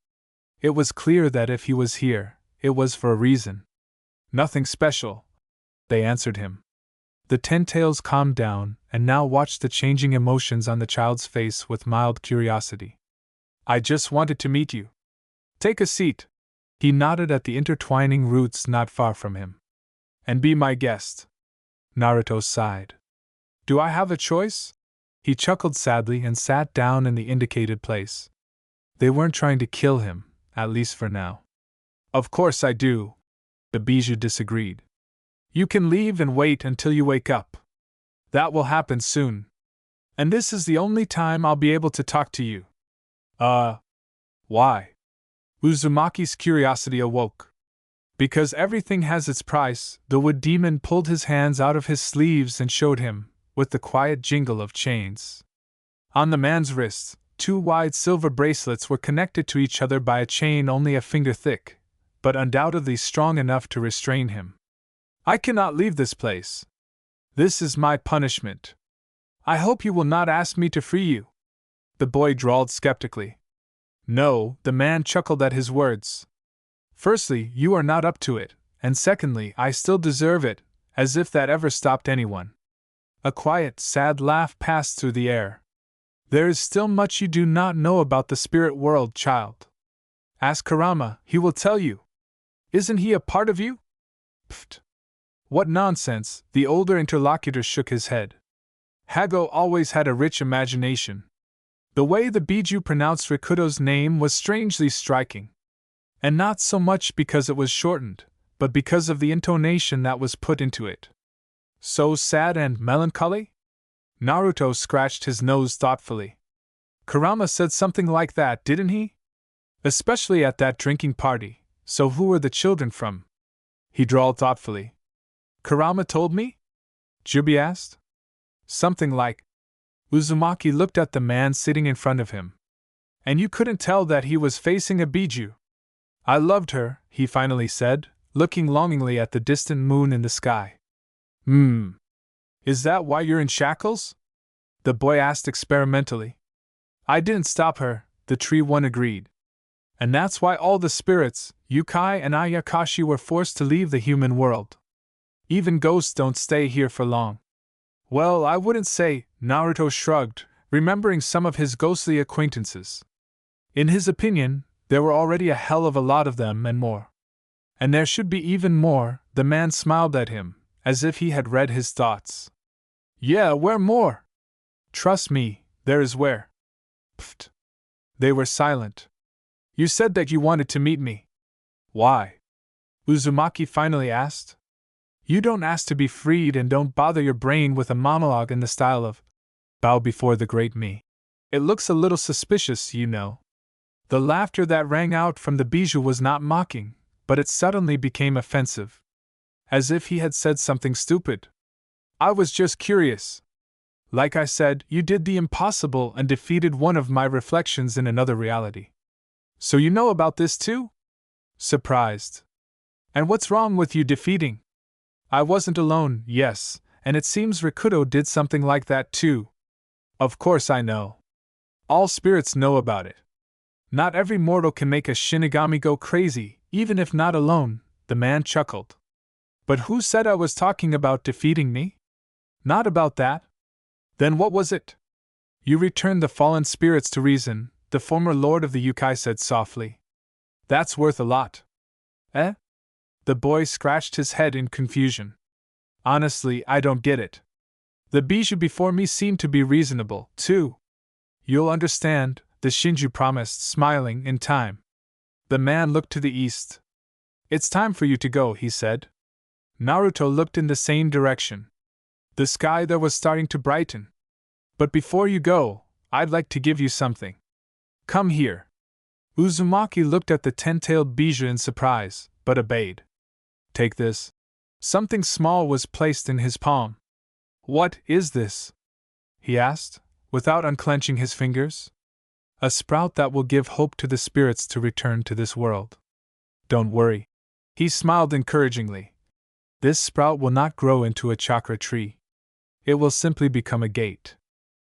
It was clear that if he was here, it was for a reason. Nothing special, they answered him. The 10 Tails calmed down and now watched the changing emotions on the child's face with mild curiosity. I just wanted to meet you. Take a seat. He nodded at the intertwining roots not far from him. And be my guest. Naruto sighed. Do I have a choice? He chuckled sadly and sat down in the indicated place. They weren't trying to kill him, at least for now. Of course I do. The Bijou disagreed. You can leave and wait until you wake up. That will happen soon. And this is the only time I'll be able to talk to you. Why? Uzumaki's curiosity awoke. Because everything has its price, the wood demon pulled his hands out of his sleeves and showed him, with the quiet jingle of chains. On the man's wrists, 2 wide silver bracelets were connected to each other by a chain only a finger thick, but undoubtedly strong enough to restrain him. I cannot leave this place. This is my punishment. I hope you will not ask me to free you. The boy drawled skeptically. No, the man chuckled at his words. Firstly, you are not up to it, and secondly, I still deserve it, as if that ever stopped anyone. A quiet, sad laugh passed through the air. There is still much you do not know about the spirit world, child. Ask Kurama, he will tell you. Isn't he a part of you? Pfft. What nonsense, the older interlocutor shook his head. Hago always had a rich imagination. The way the Bijou pronounced Rikudo's name was strangely striking. And not so much because it was shortened, but because of the intonation that was put into it. So sad and melancholy? Naruto scratched his nose thoughtfully. Kurama said something like that, didn't he? Especially at that drinking party, so who were the children from? He drawled thoughtfully. Kurama told me? Jubi asked. Something like. Uzumaki looked at the man sitting in front of him. And you couldn't tell that he was facing a biju. I loved her, he finally said, looking longingly at the distant moon in the sky. Is that why you're in shackles? The boy asked experimentally. I didn't stop her, the tree one agreed. And that's why all the spirits, Yukai and Ayakashi, were forced to leave the human world. Even ghosts don't stay here for long. Well, I wouldn't say, Naruto shrugged, remembering some of his ghostly acquaintances. In his opinion, there were already a hell of a lot of them and more. And there should be even more, the man smiled at him, as if he had read his thoughts. Yeah, where more? Trust me, there is where. Pfft. They were silent. You said that you wanted to meet me. Why? Uzumaki finally asked. You don't ask to be freed and don't bother your brain with a monologue in the style of bow before the great me. It looks a little suspicious, you know. The laughter that rang out from the bijou was not mocking, but it suddenly became offensive. As if he had said something stupid. I was just curious. Like I said, you did the impossible and defeated one of my reflections in another reality. So you know about this too? Surprised. And what's wrong with you defeating? I wasn't alone, yes, and it seems Rikudo did something like that too. Of course I know. All spirits know about it. Not every mortal can make a Shinigami go crazy, even if not alone, the man chuckled. But who said I was talking about defeating me? Not about that. Then what was it? You returned the fallen spirits to reason, the former lord of the Yukai said softly. That's worth a lot. Eh? The boy scratched his head in confusion. Honestly, I don't get it. The bijou before me seemed to be reasonable, too. You'll understand, the Shinju promised, smiling, in time. The man looked to the east. It's time for you to go, he said. Naruto looked in the same direction. The sky there was starting to brighten. But before you go, I'd like to give you something. Come here. Uzumaki looked at the ten-tailed bijou in surprise, but obeyed. Take this. Something small was placed in his palm. What is this? He asked, without unclenching his fingers. A sprout that will give hope to the spirits to return to this world. Don't worry. He smiled encouragingly. This sprout will not grow into a chakra tree. It will simply become a gate.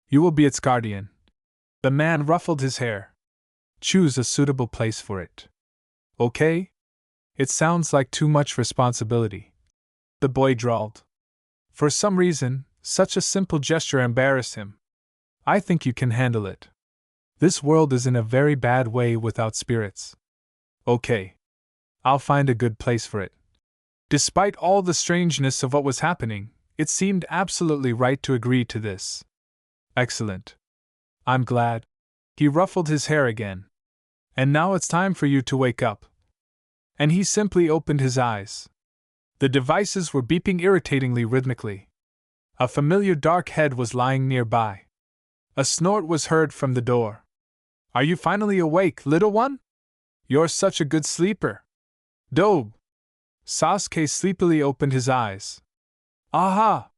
You will be its guardian. The man ruffled his hair. Choose a suitable place for it. Okay? It sounds like too much responsibility. The boy drawled. For some reason, such a simple gesture embarrassed him. I think you can handle it. This world is in a very bad way without spirits. Okay. I'll find a good place for it. Despite all the strangeness of what was happening, it seemed absolutely right to agree to this. Excellent. I'm glad. He ruffled his hair again. And now it's time for you to wake up. And he simply opened his eyes. The devices were beeping irritatingly rhythmically. A familiar dark head was lying nearby. A snort was heard from the door. Are you finally awake, little one? You're such a good sleeper. Dobe. Sasuke sleepily opened his eyes. Aha!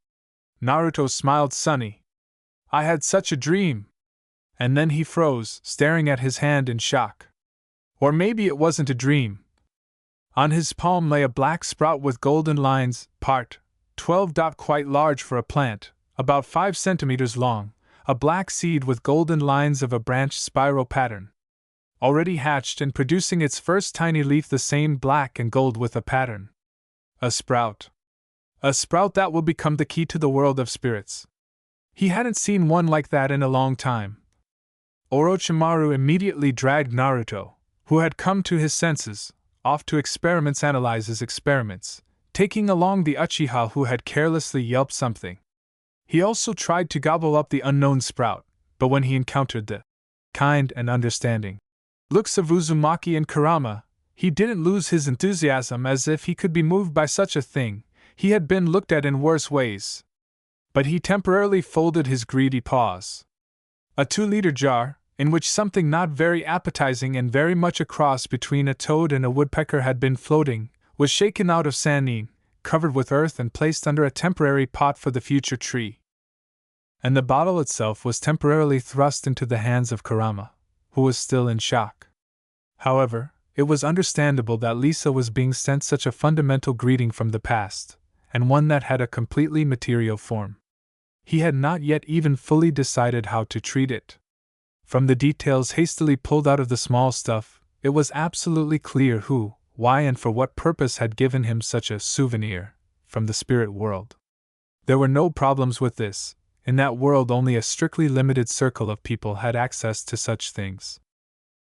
Naruto smiled sunny. I had such a dream. And then he froze, staring at his hand in shock. Or maybe it wasn't a dream. On his palm lay a black sprout with golden lines, part 12. Quite large for a plant, about 5 centimeters long, a black seed with golden lines of a branched spiral pattern. Already hatched and producing its first tiny leaf, the same black and gold with a pattern. A sprout. A sprout that will become the key to the world of spirits. He hadn't seen one like that in a long time. Orochimaru immediately dragged Naruto, who had come to his senses, off to analyze his experiments, taking along the Uchiha who had carelessly yelped something. He also tried to gobble up the unknown sprout, but when he encountered the kind and understanding looks of Uzumaki and Kurama, he didn't lose his enthusiasm as if he could be moved by such a thing. He had been looked at in worse ways. But he temporarily folded his greedy paws. A 2-liter jar, in which something not very appetizing and very much a cross between a toad and a woodpecker had been floating, was shaken out of sandine, covered with earth and placed under a temporary pot for the future tree. and the bottle itself was temporarily thrust into the hands of Kurama, who was still in shock. However, it was understandable that Lisa was being sent such a fundamental greeting from the past, and one that had a completely material form. He had not yet even fully decided how to treat it. From the details hastily pulled out of the small stuff, it was absolutely clear who, why, and for what purpose had given him such a souvenir from the spirit world. There were no problems with this. In that world, only a strictly limited circle of people had access to such things.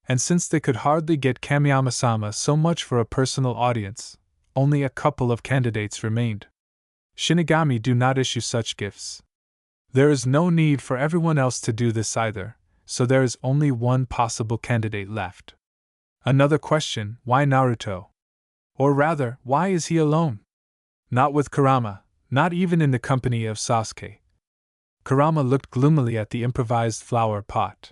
And since they could hardly get Kamiyama-sama so much for a personal audience, only a couple of candidates remained. Shinigami do not issue such gifts. There is no need for everyone else to do this either, so there is only one possible candidate left. Another question: why Naruto? Or rather, why is he alone? Not with Kurama, not even in the company of Sasuke. Kurama looked gloomily at the improvised flower pot.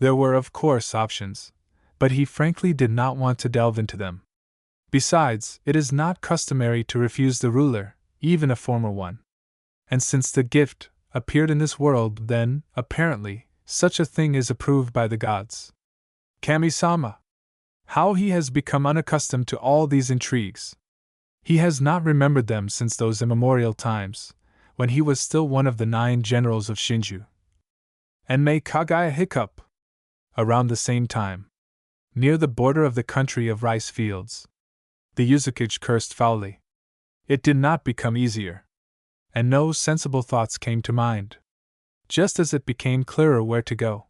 There were, of course, options, but he frankly did not want to delve into them. Besides, it is not customary to refuse the ruler, even a former one. And since the gift appeared in this world, then, apparently, such a thing is approved by the gods. Kami-sama! How he has become unaccustomed to all these intrigues. He has not remembered them since those immemorial times, when he was still one of the 9 generals of Shinju. And may Kagaya hiccup! Around the same time, near the border of the country of rice fields, the Yuzukage cursed foully. It did not become easier. And no sensible thoughts came to mind. Just as it became clearer where to go.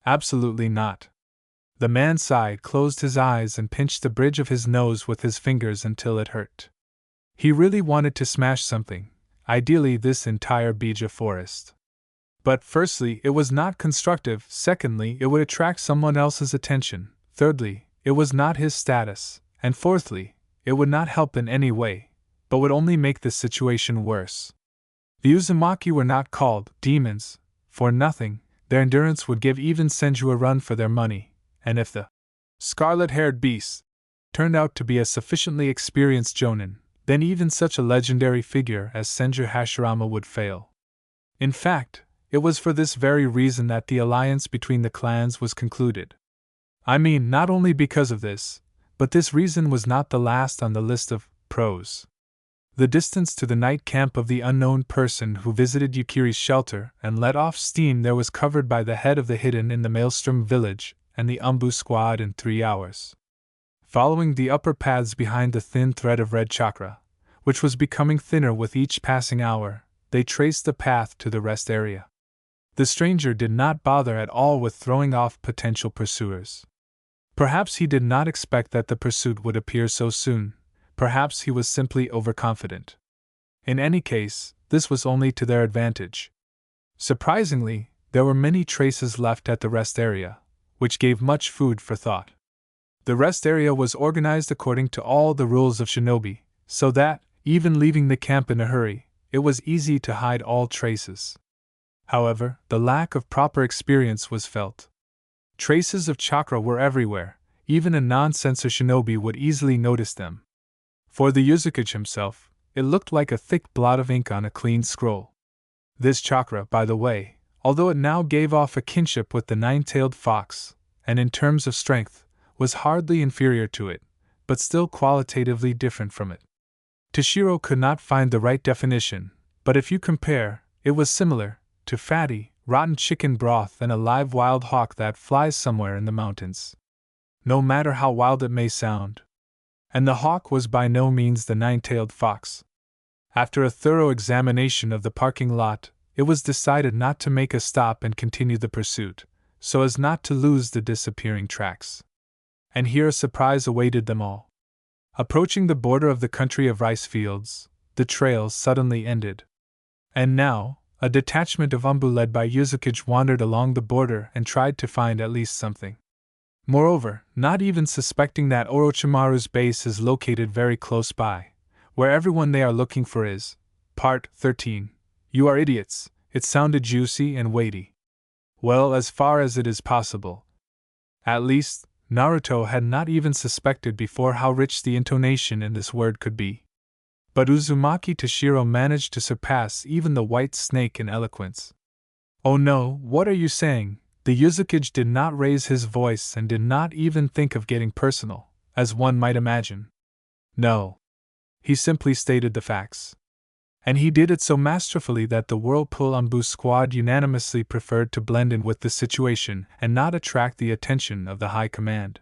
Absolutely not. The man sighed, closed his eyes, and pinched the bridge of his nose with his fingers until it hurt. He really wanted to smash something, ideally this entire bija forest. But firstly, it was not constructive, secondly, it would attract someone else's attention, thirdly, it was not his status, and fourthly, it would not help in any way, but would only make the situation worse. The Uzumaki were not called demons for nothing. Their endurance would give even Senju a run for their money. And if the scarlet-haired beast turned out to be a sufficiently experienced jonin, then even such a legendary figure as Senju Hashirama would fail. In fact, it was for this very reason that the alliance between the clans was concluded. I mean, not only because of this, but this reason was not the last on the list of pros. The distance to the night camp of the unknown person who visited Yukiri's shelter and let off steam there was covered by the head of the hidden in the Maelstrom village and the Umbu squad in 3 hours. Following the upper paths behind the thin thread of red chakra, which was becoming thinner with each passing hour, they traced the path to the rest area. The stranger did not bother at all with throwing off potential pursuers. Perhaps he did not expect that the pursuit would appear so soon, perhaps he was simply overconfident. In any case, this was only to their advantage. Surprisingly, there were many traces left at the rest area, which gave much food for thought. The rest area was organized according to all the rules of shinobi, so that, even leaving the camp in a hurry, it was easy to hide all traces. However, the lack of proper experience was felt. Traces of chakra were everywhere, even a non-sensor shinobi would easily notice them. For the Yuzukage himself, it looked like a thick blot of ink on a clean scroll. This chakra, by the way, although it now gave off a kinship with the 9-tailed fox, and in terms of strength, was hardly inferior to it, but still qualitatively different from it. Toshiro could not find the right definition, but if you compare, it was similar to fatty, rotten chicken broth and a live wild hawk that flies somewhere in the mountains. No matter how wild it may sound. And the hawk was by no means the 9-tailed fox. After a thorough examination of the parking lot, it was decided not to make a stop and continue the pursuit, so as not to lose the disappearing tracks. And here a surprise awaited them all. Approaching the border of the country of rice fields, the trails suddenly ended. And now, a detachment of Umbu led by Yuzukage wandered along the border and tried to find at least something. Moreover, not even suspecting that Orochimaru's base is located very close by, where everyone they are looking for is. Part 13. You are idiots, it sounded juicy and weighty. Well, as far as it is possible. At least, Naruto had not even suspected before how rich the intonation in this word could be. But Uzumaki Toshiro managed to surpass even the white snake in eloquence. Oh no, what are you saying? The Yuzukage did not raise his voice and did not even think of getting personal, as one might imagine. No. He simply stated the facts. And he did it so masterfully that the Whirlpool Ambu squad unanimously preferred to blend in with the situation and not attract the attention of the high command.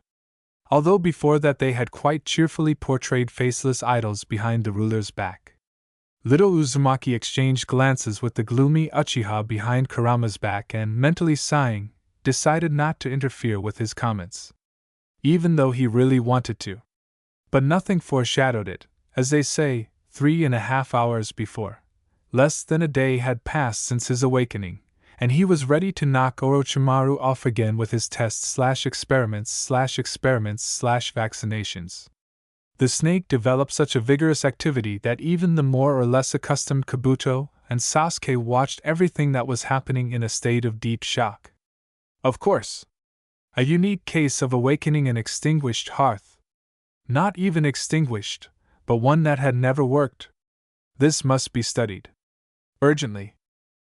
Although before that they had quite cheerfully portrayed faceless idols behind the ruler's back. Little Uzumaki exchanged glances with the gloomy Uchiha behind Kurama's back and, mentally sighing, decided not to interfere with his comments. Even though he really wanted to. But nothing foreshadowed it, as they say, 3.5 hours before. Less than a day had passed since his awakening, and he was ready to knock Orochimaru off again with his tests/experiments/vaccinations. The snake developed such a vigorous activity that even the more or less accustomed Kabuto and Sasuke watched everything that was happening in a state of deep shock. Of course, a unique case of awakening an extinguished hearth. Not even extinguished, but one that had never worked. This must be studied. Urgently.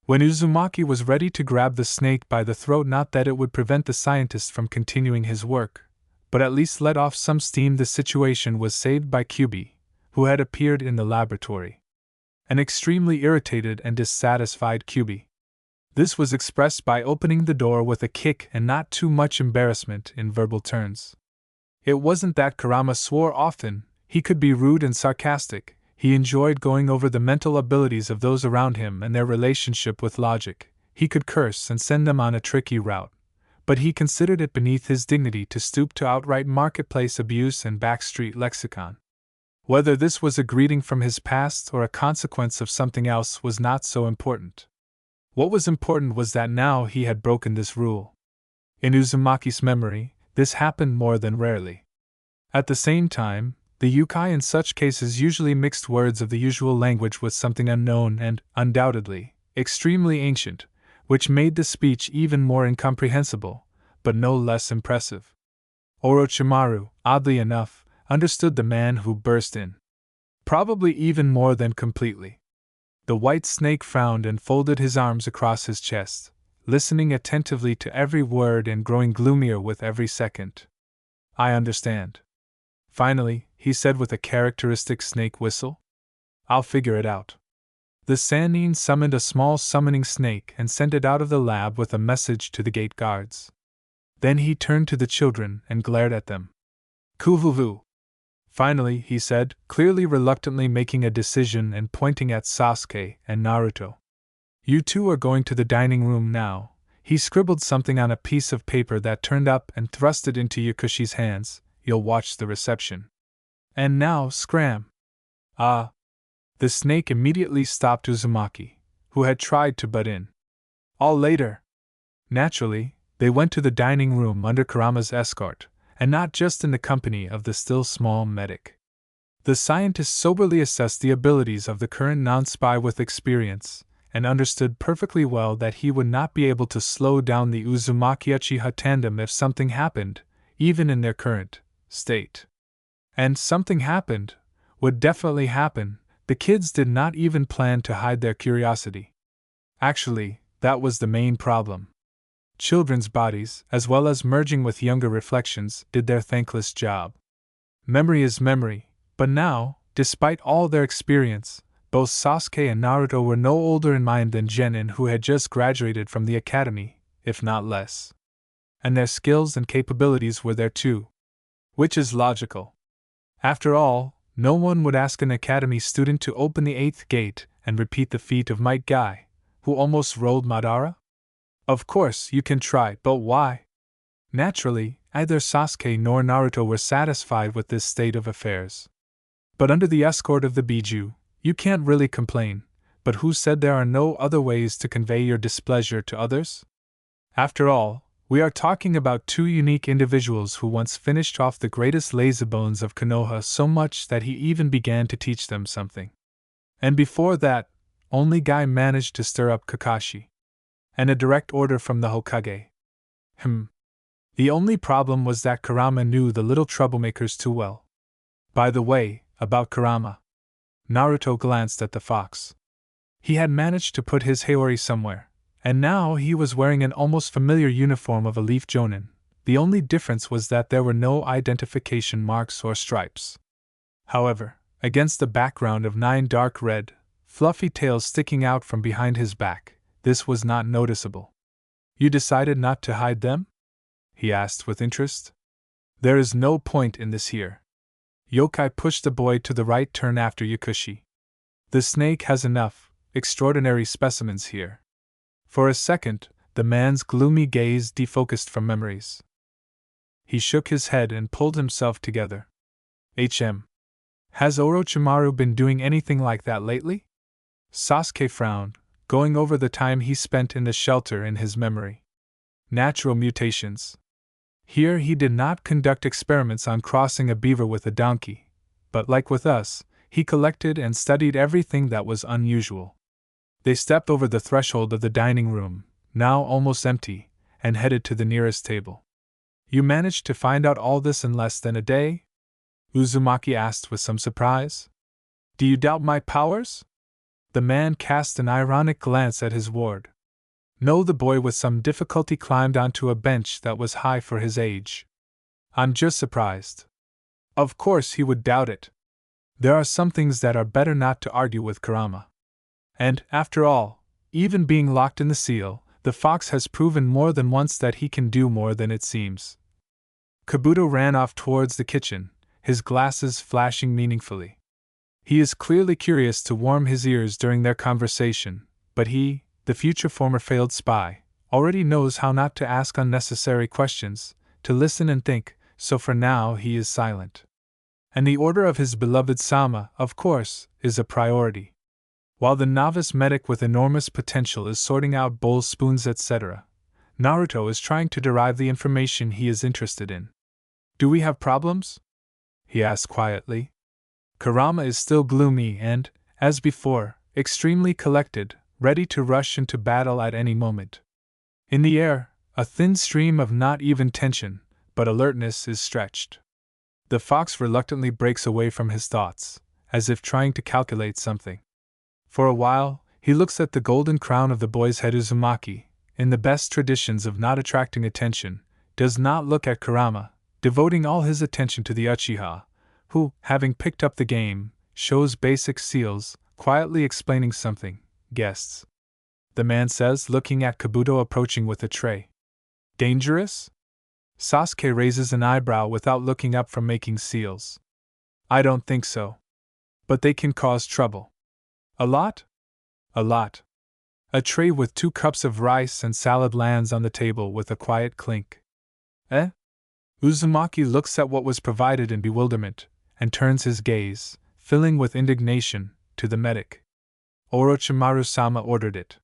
When Uzumaki was ready to grab the snake by the throat, not that it would prevent the scientist from continuing his work, but at least let off some steam, the situation was saved by Kyubi, who had appeared in the laboratory. An extremely irritated and dissatisfied Kyubi. This was expressed by opening the door with a kick and not too much embarrassment in verbal turns. It wasn't that Kurama swore often, he could be rude and sarcastic, he enjoyed going over the mental abilities of those around him and their relationship with logic, he could curse and send them on a tricky route. But he considered it beneath his dignity to stoop to outright marketplace abuse and backstreet lexicon. Whether this was a greeting from his past or a consequence of something else was not so important. What was important was that now he had broken this rule. In Uzumaki's memory, this happened more than rarely. At the same time, the yokai in such cases usually mixed words of the usual language with something unknown and, undoubtedly, extremely ancient, which made the speech even more incomprehensible, but no less impressive. Orochimaru, oddly enough, understood the man who burst in. Probably even more than completely. The white snake frowned and folded his arms across his chest, listening attentively to every word and growing gloomier with every second. I understand. Finally, he said with a characteristic snake whistle. I'll figure it out. The Sannin summoned a small summoning snake and sent it out of the lab with a message to the gate guards. Then he turned to the children and glared at them. Kuvuvu. Finally, he said, clearly reluctantly making a decision and pointing at Sasuke and Naruto. You two are going to the dining room now. He scribbled something on a piece of paper that turned up and thrust it into Yakushi's hands. You'll watch the reception. And now, scram. Ah. The snake immediately stopped Uzumaki, who had tried to butt in. All later. Naturally, they went to the dining room under Kurama's escort, and not just in the company of the still small medic. The scientist soberly assessed the abilities of the current non-spy with experience, and understood perfectly well that he would not be able to slow down the Uzumaki-Uchiha tandem if something happened, even in their current state. And something happened, would definitely happen. The kids did not even plan to hide their curiosity. Actually, that was the main problem. Children's bodies, as well as merging with younger reflections, did their thankless job. Memory is memory, but now, despite all their experience, both Sasuke and Naruto were no older in mind than Genin, who had just graduated from the academy, if not less. And their skills and capabilities were there too. Which is logical. After all, no one would ask an academy student to open the 8th gate and repeat the feat of Might Guy, who almost rolled Madara? Of course, you can try, but why? Naturally, neither Sasuke nor Naruto were satisfied with this state of affairs. But under the escort of the Biju, you can't really complain, but who said there are no other ways to convey your displeasure to others? After all, we are talking about two unique individuals who once finished off the greatest lazybones of Konoha so much that he even began to teach them something. And before that, only Guy managed to stir up Kakashi. And a direct order from the Hokage. The only problem was that Kurama knew the little troublemakers too well. By the way, about Kurama. Naruto glanced at the fox. He had managed to put his Haori somewhere, And now he was wearing an almost familiar uniform of a leaf jonin. The only difference was that there were no identification marks or stripes. However, against the background of 9 dark red, fluffy tails sticking out from behind his back, this was not noticeable. You decided not to hide them? He asked with interest. There is no point in this here. Yokai pushed the boy to the right turn after Yakushi. The snake has enough extraordinary specimens here. For a second, the man's gloomy gaze defocused from memories. He shook his head and pulled himself together. Has Orochimaru been doing anything like that lately? Sasuke frowned, going over the time he spent in the shelter in his memory. Natural mutations. Here he did not conduct experiments on crossing a beaver with a donkey, but like with us, he collected and studied everything that was unusual. They stepped over the threshold of the dining room, now almost empty, and headed to the nearest table. You managed to find out all this in less than a day? Uzumaki asked with some surprise. Do you doubt my powers? The man cast an ironic glance at his ward. No, the boy with some difficulty climbed onto a bench that was high for his age. I'm just surprised. Of course he would doubt it. There are some things that are better not to argue with Kurama. And, after all, even being locked in the seal, the fox has proven more than once that he can do more than it seems. Kabuto ran off towards the kitchen, his glasses flashing meaningfully. He is clearly curious to warm his ears during their conversation, but he, the future former failed spy, already knows how not to ask unnecessary questions, to listen and think, so for now he is silent. And the order of his beloved Sama, of course, is a priority. While the novice medic with enormous potential is sorting out bowls, spoons, etc., Naruto is trying to derive the information he is interested in. Do we have problems? He asked quietly. Kurama is still gloomy and, as before, extremely collected, ready to rush into battle at any moment. In the air, a thin stream of not even tension, but alertness is stretched. The fox reluctantly breaks away from his thoughts, as if trying to calculate something. For a while, he looks at the golden crown of the boy's head. Uzumaki, in the best traditions of not attracting attention, does not look at Kurama, devoting all his attention to the Uchiha, who, having picked up the game, shows basic seals, quietly explaining something. Guests. The man says, looking at Kabuto approaching with a tray. Dangerous? Sasuke raises an eyebrow without looking up from making seals. I don't think so. But they can cause trouble. A lot? A lot. A tray with 2 cups of rice and salad lands on the table with a quiet clink. Eh? Uzumaki looks at what was provided in bewilderment, and turns his gaze, filling with indignation, to the medic. Orochimaru-sama ordered it.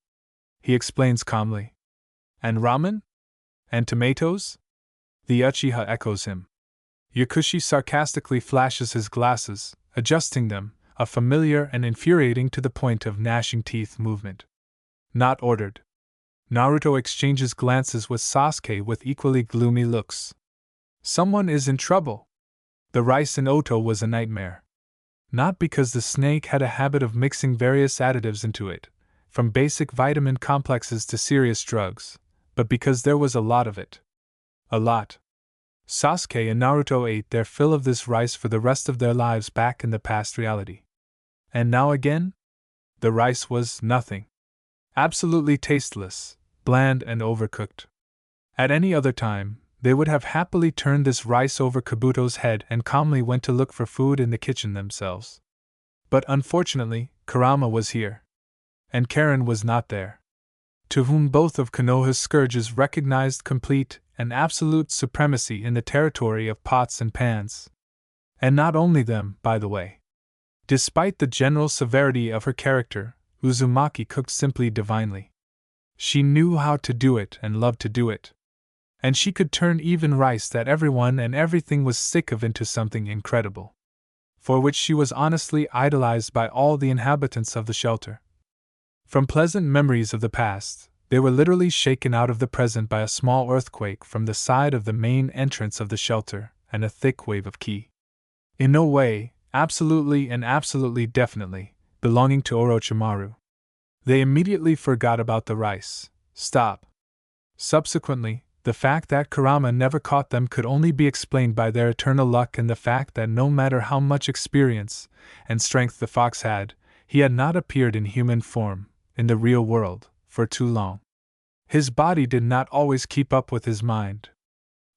He explains calmly. And ramen? And tomatoes? The Uchiha echoes him. Yakushi sarcastically flashes his glasses, adjusting them, a familiar and infuriating to the point of gnashing teeth movement. Not ordered. Naruto exchanges glances with Sasuke with equally gloomy looks. Someone is in trouble. The rice in Oto was a nightmare. Not because the snake had a habit of mixing various additives into it, from basic vitamin complexes to serious drugs, but because there was a lot of it. A lot. Sasuke and Naruto ate their fill of this rice for the rest of their lives back in the past reality. And now again? The rice was nothing. Absolutely tasteless, bland and overcooked. At any other time, they would have happily turned this rice over Kabuto's head and calmly went to look for food in the kitchen themselves. But unfortunately, Kurama was here. And Karen was not there. To whom both of Konoha's scourges recognized complete and absolute supremacy in the territory of pots and pans. And not only them, by the way. Despite the general severity of her character, Uzumaki cooked simply divinely. She knew how to do it and loved to do it. And she could turn even rice that everyone and everything was sick of into something incredible. For which she was honestly idolized by all the inhabitants of the shelter. From pleasant memories of the past, they were literally shaken out of the present by a small earthquake from the side of the main entrance of the shelter and a thick wave of ki. In no way, absolutely and absolutely definitely, belonging to Orochimaru. They immediately forgot about the rice, Stop. Subsequently, the fact that Kurama never caught them could only be explained by their eternal luck and the fact that no matter how much experience and strength the fox had, he had not appeared in human form, in the real world, for too long. His body did not always keep up with his mind.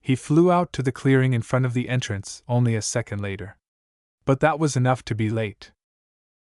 He flew out to the clearing in front of the entrance only a second later. But that was enough to be late.